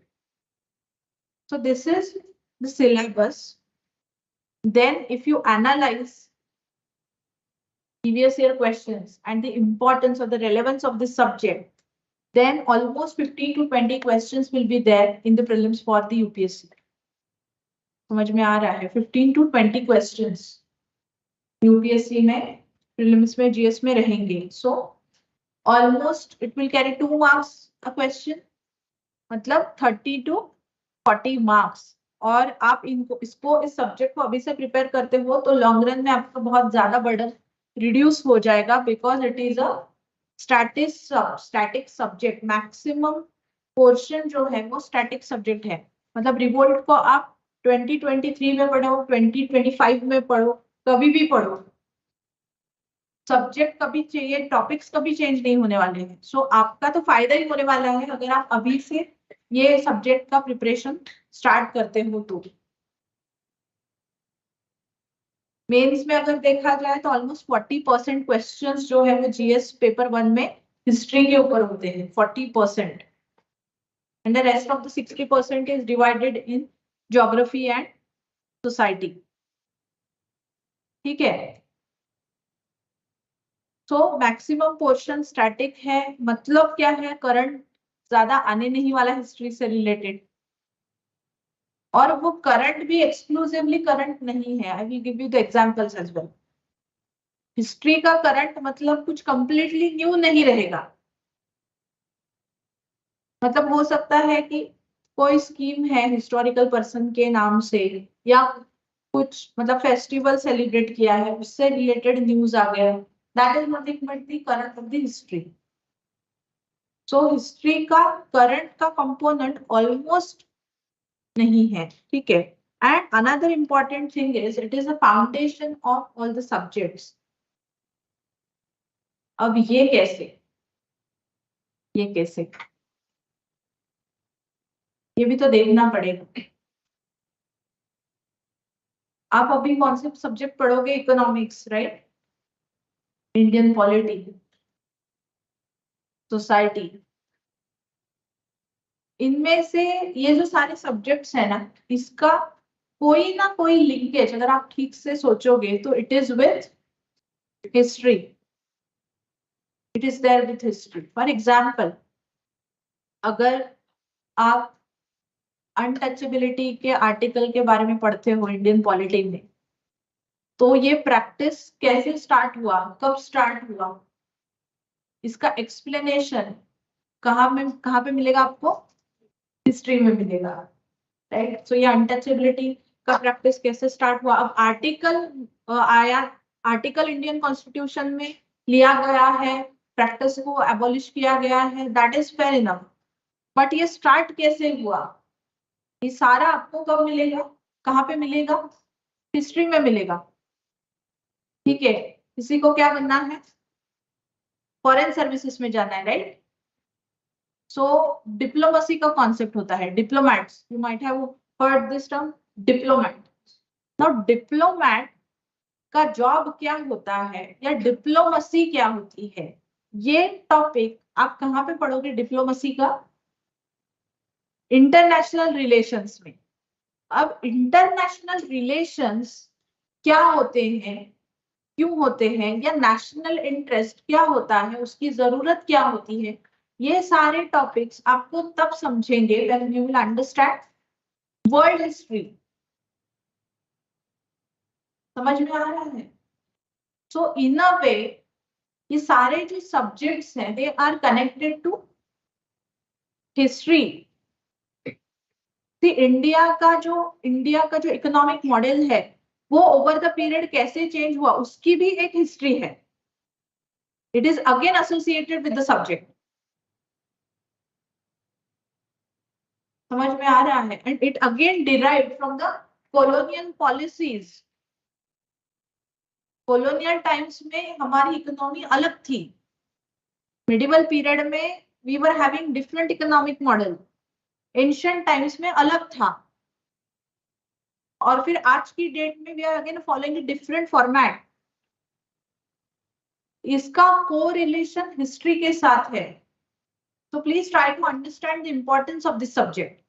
So this is the syllabus. Then, if you analyze previous year questions and the importance or the relevance of this subject, then almost 15 to 20 questions will be there in the prelims for the UPSC. समझ में आ रहा है? 15 to 20 questions UPSC में, prelims में, GS में रहेंगे. So almost it will carry 2 marks a question, मतलब 30 to 40 marks. और आप इसको इस सब्जेक्ट को अभी से प्रिपेयर करते हो तो लॉन्ग रन में आपका बहुत ज्यादा बर्डन रिड्यूस हो जाएगा, because it is a static subject. Maximum portion जो है वो स्टैटिक सब्जेक्ट है। मतलब रिवोल्ट को आप 2023 में पढ़ो, 2025 में पढ़ो, कभी भी पढ़ो, सब्जेक्ट कभी चाहिए, टॉपिक्स कभी चेंज नहीं होने वाले हैं। सो आपका तो फायदा ही होने वाला है अगर आप अभी से ये सब्जेक्ट का प्रिपरेशन स्टार्ट करते हो तो। मेंस में अगर देखा जाए तो ऑलमोस्ट 40% क्वेश्चंस जो है वो जीएस पेपर 1 में हिस्ट्री के ऊपर होते हैं, 40%, and the rest of the 60% is divided in geography and society. ठीक है, तो मैक्सिमम पोर्शन स्टैटिक है। मतलब क्या है, करंट ज्यादा आने नहीं वाला हिस्ट्री से रिलेटेड, और वो करंट भी एक्सक्लूसिवली करंट नहीं है। I will give you the examples as well. History का करंट मतलब कुछ कंप्लीटली न्यू नहीं रहेगा। मतलब हो सकता है कि कोई स्कीम है हिस्टोरिकल पर्सन के नाम से, या कुछ मतलब फेस्टिवल सेलिब्रेट किया है उससे रिलेटेड न्यूज आ गया, that is nothing but the current of the history. So history का करंट का कंपोनेंट ऑलमोस्ट नहीं है। ठीक है, and another important thing is it is a foundation of all the subjects. अब ये कैसे, ये भी तो देखना पड़ेगा। आप अभी कौन से सब्जेक्ट पढ़ोगे, economics, right, Indian polity, society, इनमें से ये जो सारे सब्जेक्ट्स है ना, इसका कोई ना कोई लिंकेज अगर आप ठीक से सोचोगे तो it is with history, it is there with history. For example, अगर आप अनटचेबिलिटी के आर्टिकल के बारे में पढ़ते हो इंडियन पॉलिटी में, तो ये प्रैक्टिस कैसे स्टार्ट हुआ, कब स्टार्ट हुआ, इसका एक्सप्लेनेशन कहाँ पे मिलेगा आपको, हिस्ट्री में मिलेगा। राइट। सो ये अनटचेबिलिटी का प्रैक्टिस कैसे स्टार्ट हुआ? अब आर्टिकल आया, आर्टिकल इंडियन कॉन्स्टिट्यूशन में लिया गया है, प्रैक्टिस को एबॉलिश किया गया है, that is fair enough. But ये स्टार्ट कैसे हुआ, ये सारा आपको कब मिलेगा, कहाँ पे मिलेगा? हिस्ट्री में मिलेगा। ठीक है, किसी को क्या बनना है? फॉरेन सर्विसेज में जाना है, राइट। सो डिप्लोमेसी का कॉन्सेप्ट होता है, diplomats, you might have heard this term, diplomat. Now diplomat का जॉब क्या होता है या डिप्लोमेसी क्या होती है, ये टॉपिक आप कहाँ पे पढ़ोगे डिप्लोमेसी का? इंटरनेशनल रिलेशंस में। अब इंटरनेशनल रिलेशंस क्या होते हैं, क्यों होते हैं, या नेशनल इंटरेस्ट क्या होता है, उसकी जरूरत क्या होती है, ये सारे टॉपिक्स आपको तब समझेंगे when you will understand world history. समझ में आ रहा है? सो इन अ वे ये सारे जो सब्जेक्ट्स हैं they are connected to history. India का जो इकोनॉमिक मॉडल है वो ओवर द पीरियड कैसे चेंज हुआ, उसकी भी एक हिस्ट्री है। It is again associated with the subject. समझ में आ रहा है? And it again derived from the colonial policies. Colonial times में हमारी इकोनॉमी अलग थी, मिडिवल पीरियड में we were having different economic model, ancient times में अलग था, और फिर आज की डेट में we are again following different format. इसका को रिलेशन हिस्ट्री के साथ है। तो please try to understand the importance of this subject.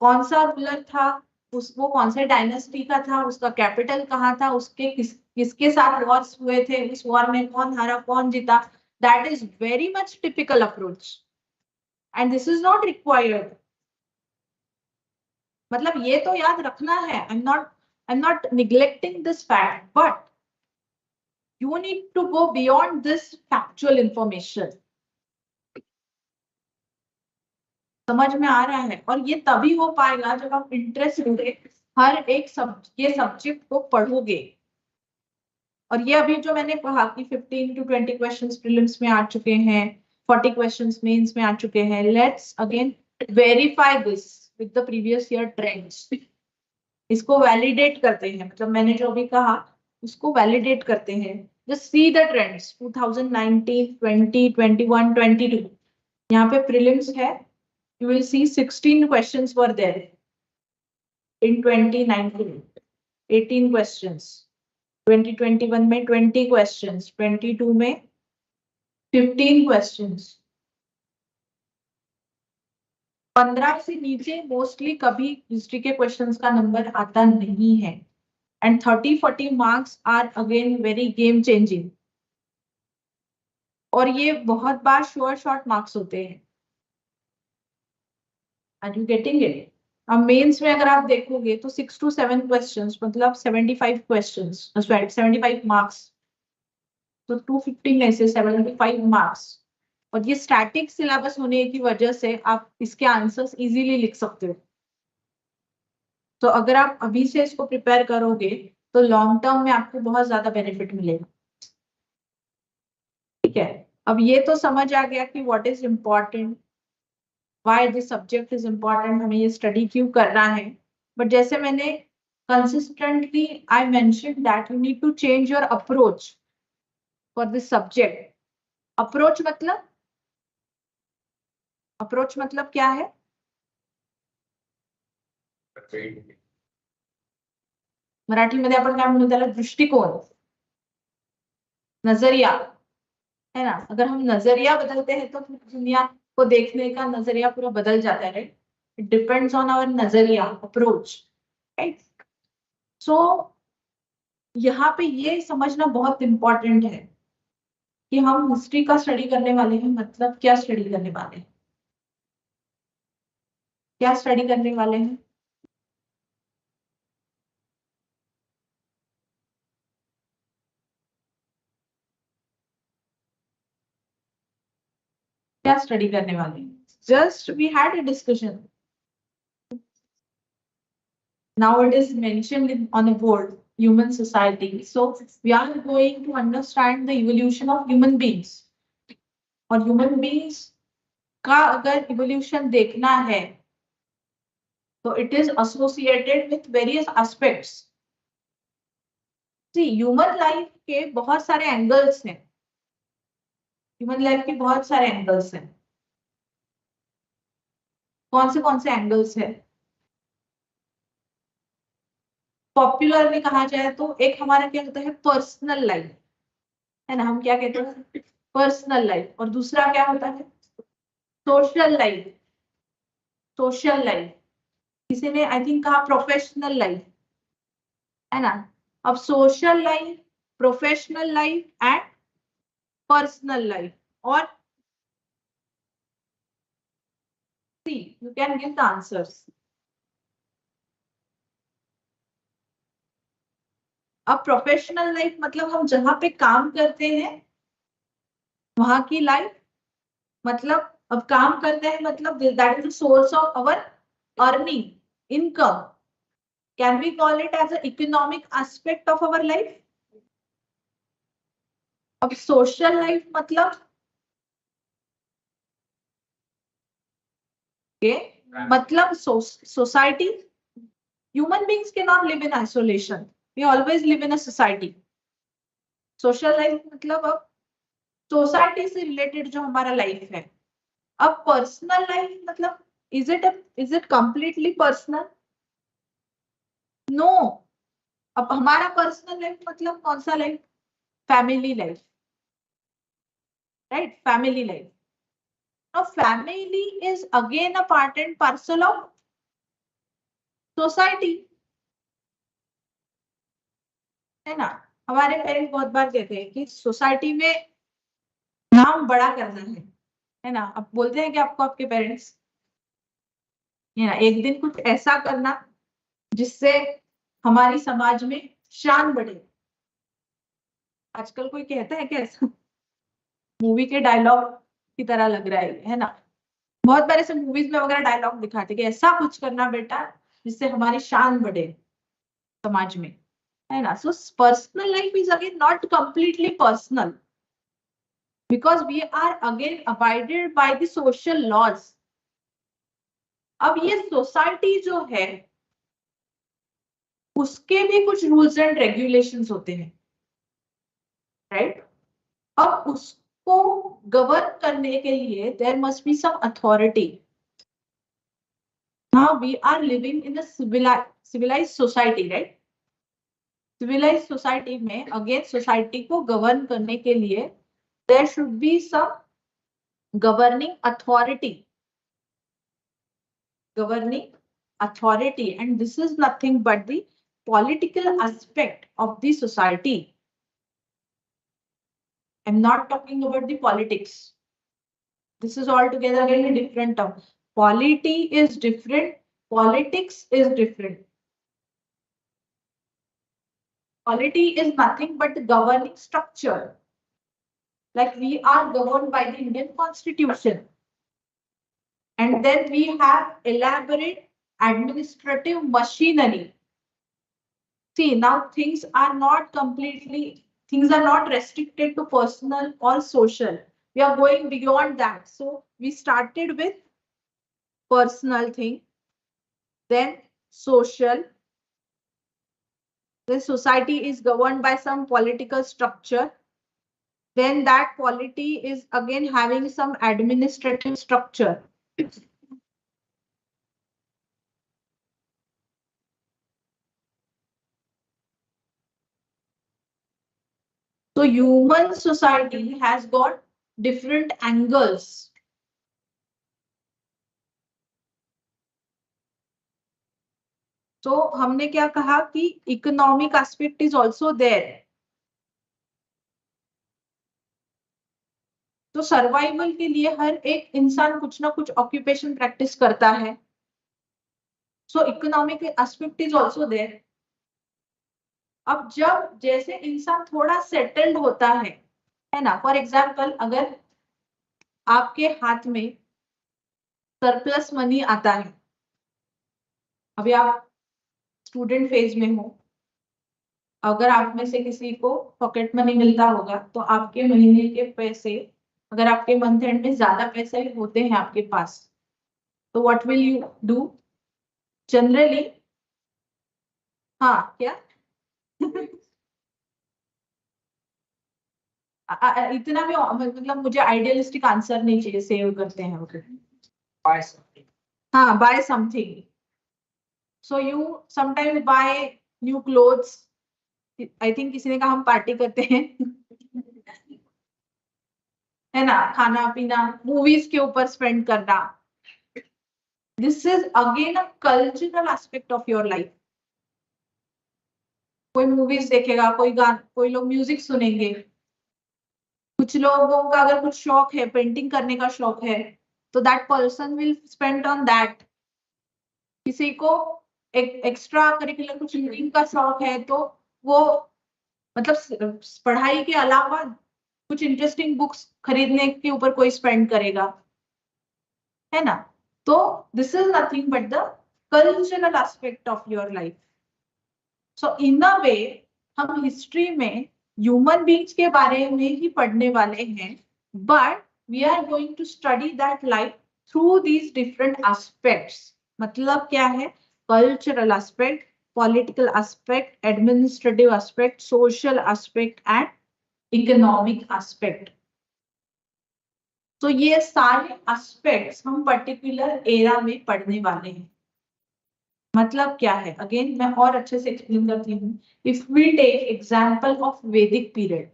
कौन सा रूलर था, वो कौन से डायनेस्टी का था, उसका कैपिटल कहाँ था, उसके किसके साथ वॉर्स हुए थे, उस वॉर में कौन हारा कौन जीता, that is very much typical approach and this is not required. मतलब ये तो याद रखना है, I am not neglecting this fact, but you need to go beyond this factual information। समझ में आ रहा है? और ये तभी हो पाएगा जब आप इंटरेस्ट ले हर एक ये सब्जेक्ट को पढ़ोगे। और ये अभी जो मैंने कहा कि 15 to 20 क्वेश्चंस प्रीलिम्स में आ चुके हैं, 40 क्वेश्चंस मेंस में आ चुके हैं, let's again verify this with the previous year trends. इसको वैलिडेट करते हैं, मतलब मैंने जो अभी कहा उसको वैलिडेट करते हैं। Just see the trends 2019, 20, 21, 22। यहाँ पे प्रीलिम्स है, you will see 16 questions were there in 2019, 18 questions, 2021 में 20 questions, 22 में 15 questions। 15 से नीचे मोस्टली कभी हिस्ट्री के क्वेश्चंस का नंबर आता नहीं है, and 30-40 marks are again very game changing. और ये बहुत बार शॉर्ट मार्क्स होते हैं। Are you getting it? अब मेंस में अगर आप देखोगे तो 6 to 7 क्वेश्चंस, मतलब 75 क्वेश्चंस, 75 मार्क्स, तो 250 में से 75 मार्क्स। और ये स्टैटिक सिलेबस होने की वजह से आप इसके आंसर्स इजीली लिख सकते हो। तो अगर आप अभी से इसको प्रिपेयर करोगे तो लॉन्ग टर्म में आपको बहुत ज्यादा बेनिफिट मिलेगा। ठीक है, अब ये तो समझ आ गया कि what is important, why this subject is important, हमें ये स्टडी क्यों करना है। बट जैसे मैंने consistently I mentioned that you need to change your approach for this subject। Approach मतलब क्या है? मराठीमध्ये आपण काय म्हणू त्याला? दृष्टिकोन, नजरिया, है ना। अगर हम नजरिया बदलते हैं तो फिर दुनिया को देखने का नजरिया पूरा बदल जाता है, right. It depends on our नजरिया, अप्रोच, राइट। सो यहाँ पे ये समझना बहुत इंपॉर्टेंट है कि हम हिस्ट्री का स्टडी करने वाले हैं, मतलब क्या स्टडी करने वाले हैं, क्या स्टडी करने वाले हैं। क्या स्टडी करने वाले हैं? Just we had a discussion. Now it is mentioned on a board, human society. So we are going to understand the evolution of human beings. और human beings का अगर evolution देखना है, तो it is associated with various aspects. See, human life के बहुत सारे angles हैं. Human life के बहुत सारे angles हैं. कौन से angles हैं? पॉपुलर में कहा जाए तो एक हमारा क्या होता है, पर्सनल लाइफ, है ना, हम क्या कहते हैं, पर्सनल लाइफ. और दूसरा क्या होता है, सोशल लाइफ. सोशल लाइफ किसी ने आई थिंक कहा प्रोफेशनल लाइफ, है ना. अब social life, professional life and personal life. और see you can give the answers. अब प्रोफेशनल लाइफ मतलब हम जहां पे काम करते हैं वहां की लाइफ. मतलब अब काम करते हैं मतलब that is the source of our earning, income. Can we call it as a economic aspect of our life. अब सोशल लाइफ मतलब मतलब society. Human beings cannot live in isolation. We always live in a society. Social life मतलब अब society से related जो हमारा life है. अब पर्सनल लाइफ मतलब is it completely personal? No. अब हमारा पर्सनल लाइफ मतलब कौन सा life, family life, right, family life. Now family is again a part and parcel of society, है ना. हमारे पेरेंट्स बहुत बार कहते हैं कि सोसाइटी में नाम बड़ा करना है ना. अब बोलते हैं कि आपको आपके पेरेंट्स, है ना, एक दिन कुछ ऐसा करना जिससे हमारी समाज में शान बढ़े. आजकल कोई कहता है कि ऐसा, मूवी के डायलॉग की तरह लग रहा है ना. बहुत बार ऐसे मूवीज में वगैरह डायलॉग दिखाते कि ऐसा कुछ करना बेटा जिससे हमारी शान बढ़े समाज में, है ना. So personal life is again not completely personal because we are again abided by the social laws. अब ये सोसाइटी जो है उसके भी कुछ रूल्स एंड रेगुलेशंस होते हैं, राइट. अब उसको गवर्न करने के लिए there must be some authority. Now we are living in a civilised society, right. Civilised society में अगेन सोसाइटी को गवर्न करने के लिए there should be some governing authority. Governing authority, and this is nothing but the political aspect of the society. I'm not talking about the politics. This is altogether again a different term. Polity is different, politics is different. Polity is nothing but the governing structure. Like we are governed by the Indian Constitution. And then we have elaborate administrative machinery. See, now things are not restricted to personal or social. We are going beyond that. So we started with personal thing, then social. The society is governed by some political structure. Then that polity is again having some administrative structure. So human society has got different angles. So हमने क्या कहा कि economic aspect is also there. तो survival के लिए हर एक इंसान कुछ ना कुछ ऑक्यूपेशन प्रैक्टिस करता है. So economic aspect is also there. अब जब जैसे इंसान थोड़ा सेटल्ड होता है ना. फॉर एग्जाम्पल अगर आपके हाथ में सरप्लस मनी आता है, अभी आप स्टूडेंट फेज में हो, अगर आप में से किसी को पॉकेट मनी मिलता होगा तो आपके महीने के पैसे, अगर आपके मंथ एंड में ज्यादा पैसे होते हैं आपके पास, तो what will you do generally? हाँ क्या? इतना भी मतलब मुझे आइडियलिस्टिक आंसर नहीं चाहिए, सेव करते हैं ओके। Buy something. हाँ, buy something, so you sometime buy new clothes, I think किसी ने कहा हम पार्टी करते हैं है ना, खाना पीना, मूवीज के ऊपर स्पेंड करना, this is again a cultural aspect of your life. कोई मूवीज देखेगा, कोई गान, कोई लोग म्यूजिक सुनेंगे, कुछ लोगों का अगर कुछ शौक है, पेंटिंग करने का शौक है, तो that person will spend on that. किसी को एक एक्स्ट्रा करिकुलर कुछ रीडिंग का शौक है, तो वो मतलब पढ़ाई के अलावा कुछ इंटरेस्टिंग बुक्स खरीदने के ऊपर कोई स्पेंड करेगा, है ना। तो this is nothing but the cultural aspect of your life. So in a way हम हिस्ट्री में ह्यूमन बीइंग्स के बारे में ही पढ़ने वाले हैं, but we are going to study that life through these different aspects. मतलब क्या है? Cultural aspect, political aspect, administrative aspect, social aspect and economic aspect. तो ये सारे एस्पेक्ट्स हम पर्टिकुलर एरा में पढ़ने वाले हैं। मतलब क्या है? अगेन मैं और अच्छे से एक्सप्लेन करती हूँ। If we take example of Vedic period,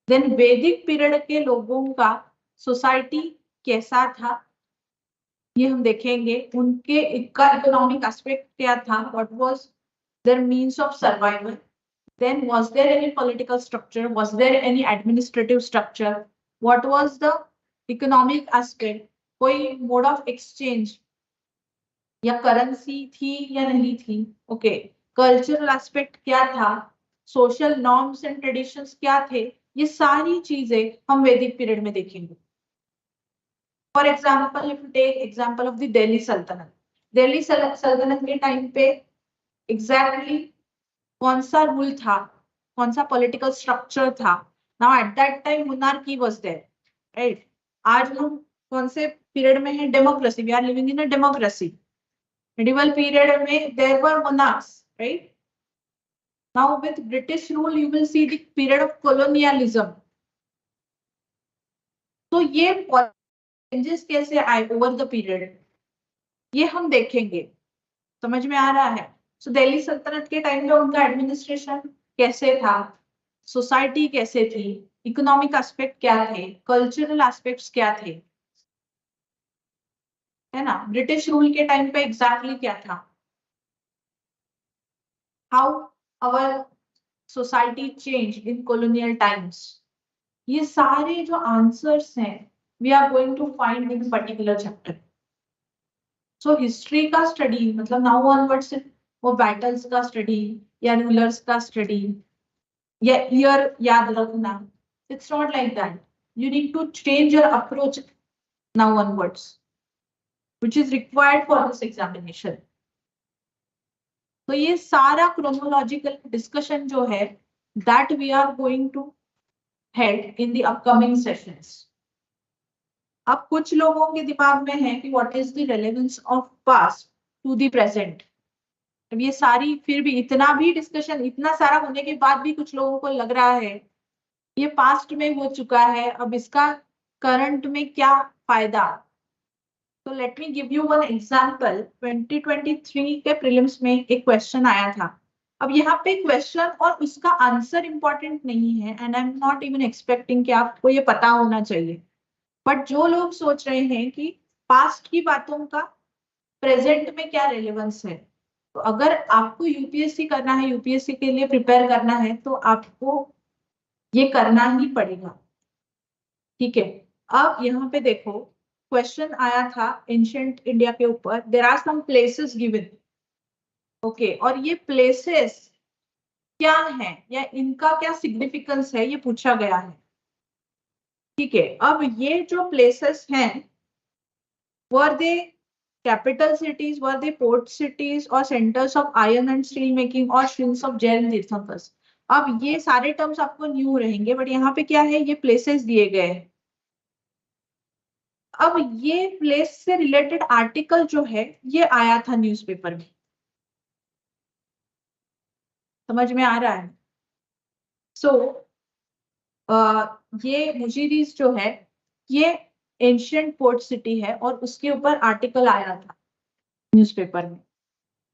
then Vedic period के लोगों का सोसाइटी कैसा था, ये हम देखेंगे। उनके इकोनॉमिक एस्पेक्ट क्या था, what was there means of survival, then was there any political structure, was there any administrative structure, what was the economic aspect, कोई mode of exchange या करेंसी थी या नहीं थी, ओके। कल्चरल एस्पेक्ट क्या था, सोशल नॉर्म्स एंड ट्रेडिशंस क्या थे, ये सारी चीजें हम वैदिक पीरियड में देखेंगे। For example, if you take example of the Delhi Sultanate, Delhi सल्तनत के टाइम पे एग्जैक्टली कौन सा रूल था, कौन सा पॉलिटिकल स्ट्रक्चर था। Now at that time monarchy was there, right. आज हम कौन से पीरियड में है? Democracy, we are living in a democracy. medieval period में there were monarchs, right? Now with British rule you will see the period of colonialism. तो ये changes कैसे आए ओवर द पीरियड, ये हम देखेंगे। समझ में आ रहा है? सो दिल्ली सल्तनत के टाइम में उनका एडमिनिस्ट्रेशन कैसे था, सोसाइटी कैसे थी, इकोनॉमिक एस्पेक्ट क्या थे, कल्चरल एस्पेक्ट्स क्या थे, है ना। ब्रिटिश रूल के टाइम पे एग्जैक्टली क्या था, how our society change in colonial times. ये सारे जो आंसर्स हैं we are going to find in particular chapter. So history का स्टडी मतलब नाउ ऑनवर्ड्स वो बैटल्स का स्टडी या रूलर्स का स्टडी या ईयर याद रखना, it's not like that. You need to change your approach now onwards which is required for this examination. तो ये सारा chronological discussion जो है that we are going to head in the upcoming sessions. अब कुछ लोगों के दिमाग में है कि what is the relevance of past to the present. अब ये सारी फिर भी इतना भी डिस्कशन इतना सारा होने के बाद भी कुछ लोगों को लग रहा है ये पास्ट में हो चुका है, अब इसका करंट में क्या फायदा। तो let me give you one example. 2023 के प्रीलिम्स में एक क्वेश्चन आया था। अब यहाँ पे क्वेश्चन और उसका आंसर इंपॉर्टेंट नहीं है and I am not even expecting कि आपको ये पता होना चाहिए, बट जो लोग सोच रहे हैं कि पास्ट की बातों का प्रेजेंट में क्या रेलेवेंस है, तो अगर आपको यूपीएससी करना है, यूपीएससी के लिए प्रिपेयर करना है, तो आपको ये करना ही पड़ेगा, ठीक है। अब यहाँ पे देखो क्वेश्चन आया था एंशिएंट इंडिया के ऊपर, there are some places given, okay, और ये प्लेसेस क्या है या इनका क्या सिग्निफिकेंस है ये पूछा गया है, ठीक है। अब ये जो प्लेसेस हैं Were they capital cities? Were they port cities or centers of iron and steel making or shrinks of Jain Tirthankars? अब ये सारे टर्म्स आपको न्यू रहेंगे, बट यहाँ पे क्या है, ये प्लेसेस दिए गए हैं. अब ये प्लेस से रिलेटेड आर्टिकल जो है ये आया था न्यूज़पेपर में. समझ में आ रहा है? सो ये मुजीरीज जो है ये एंशियंट पोर्ट सिटी है और उसके ऊपर आर्टिकल आया था न्यूज़पेपर में.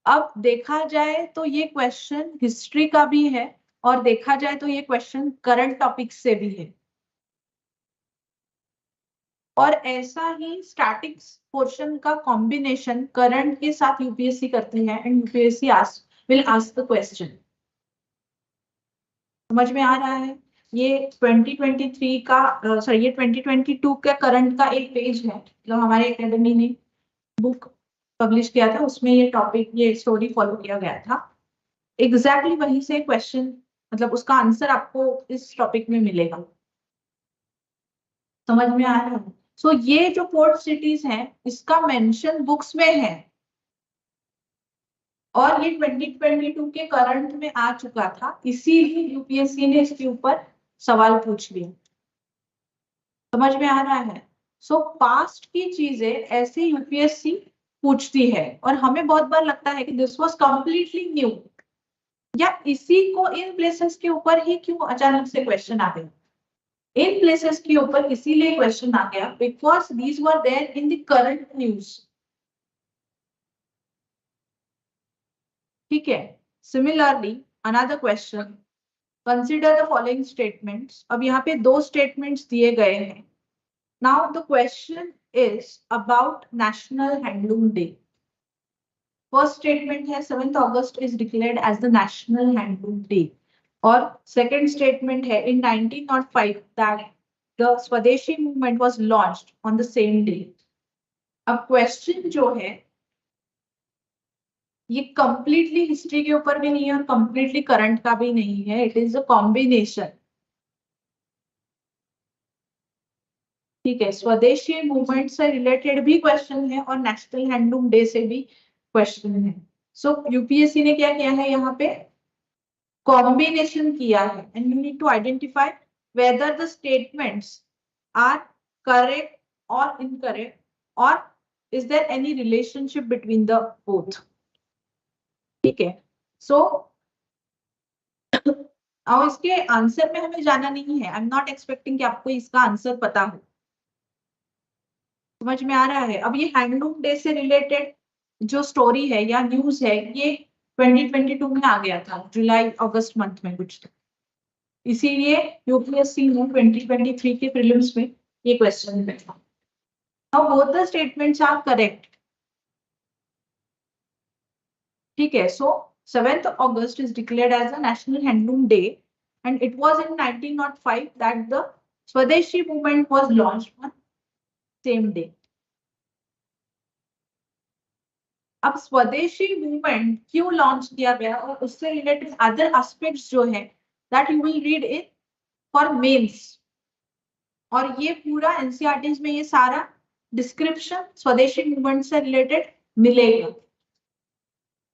अब देखा जाए तो ये क्वेश्चन हिस्ट्री का भी है और देखा जाए तो ये क्वेश्चन करंट टॉपिक से भी है. और ऐसा ही स्टैटिक्स पोर्शन का कॉम्बिनेशन करंट के साथ यूपीएससी करती है and UPSC will ask the question. समझ में आ रहा है? ये 2023 का सॉरी ये 2022 का करंट का एक पेज है जो हमारे एकेडमी ने बुक पब्लिश किया था, उसमें ये टॉपिक ये स्टोरी फॉलो किया गया था. एग्जैक्टली वहीं से क्वेश्चन मतलब उसका आंसर आपको इस टॉपिक में मिलेगा. समझ में आ रहा है? सो ये जो पोर्ट सिटीज हैं इसका मेंशन बुक्स में है और ये 2022 के करंट में आ चुका था, इसीलिए यूपीएससी ने इसके ऊपर सवाल पूछ लिया. समझ में आ रहा है? सो पास्ट की चीजें ऐसे यूपीएससी पूछती है और हमें बहुत बार लगता है कि दिस वाज कंप्लीटली न्यू, या इसी को इन प्लेसेस के ऊपर ही क्यों अचानक से क्वेश्चन आ गया. इन प्लेसेस के ऊपर इसीलिए क्वेश्चन आ गया because these were there in the current news. ठीक है. Similarly another question, consider the following statements. अब यहाँ पे दो स्टेटमेंट्स दिए गए हैं. Now the question is about national handloom day. First statement है 7th August is declared as the national handloom day और सेकंड स्टेटमेंट है इन 1905 दैट द स्वदेशी movement was launched on the same day. अब question जो है ये completely history के ऊपर भी नहीं है और कंप्लीटली करंट का भी नहीं है. It is a combination. ठीक है. स्वदेशी मूवमेंट से रिलेटेड भी क्वेश्चन है और नेशनल हैंडलूम डे से भी क्वेश्चन है. सो यूपीएससी ने क्या किया है यहाँ पे, कॉम्बिनेशन किया है and you need to identify whether the statements are correct और इनकरेक्ट और is there any relationship between the both. ठीक है. सो और इसके आंसर में हमें जाना नहीं है. आई एम नॉट एक्सपेक्टिंग कि आपको इसका आंसर पता हो. समझ में आ रहा है? अब ये हैंडलूम डे से रिलेटेड जो स्टोरी है या न्यूज है ये 2022 में आ गया था, जुलाई अगस्त मंथ में कुछ. इसीलिए यूपीएससी ने 2023 के प्रीलिम्स में ये क्वेश्चन पूछा. Now both the statements are correct. ठीक है. सो 7th August is declared as a National Handloom Day and it was in 1905 that the Swadeshi movement was launched on same day. अब स्वदेशी movement क्यों launch किया गया और उससे रिलेटेड अदर एस्पेक्ट्स जो है that you will read in for mains. और ये पूरा एनसीईआरटीज में ये सारा डिस्क्रिप्शन स्वदेशी मूवमेंट से रिलेटेड मिलेगा.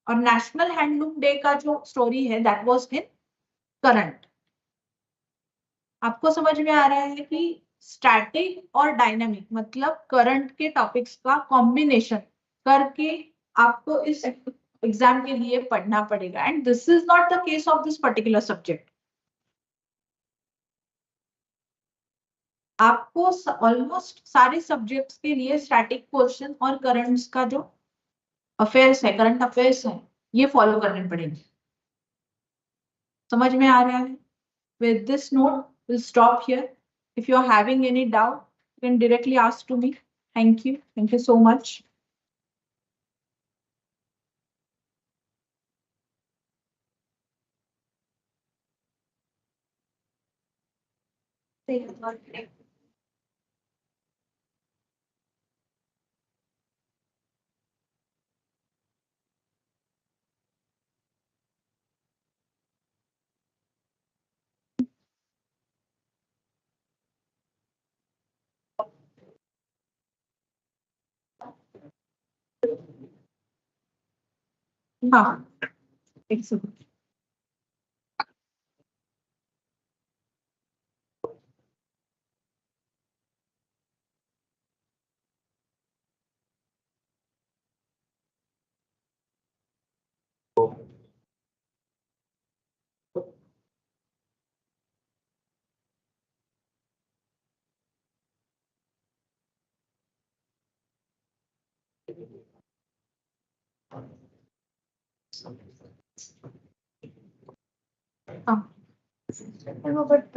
और नेशनल हैंडलूम डे का जो स्टोरी है दैट वाज इन करंट. आपको समझ में आ रहा है कि स्टैटिक और डायनामिक मतलब करंट के टॉपिक्स का कॉम्बिनेशन करके आपको इस एग्जाम के लिए पढ़ना पड़ेगा and this is not the case of this particular subject. आपको ऑलमोस्ट सारे सब्जेक्ट्स के लिए स्टैटिक पोर्शन और करंट्स का जो अफेयर्स है करंट अफेयर्स है ये फॉलो करने पड़ेंगे. समझ में आ रहा है? With this note, we'll stop here. If you are having any doubt, you can directly ask to me. Thank you. Thank you so much. हाँ, excellent. हाँ. No, but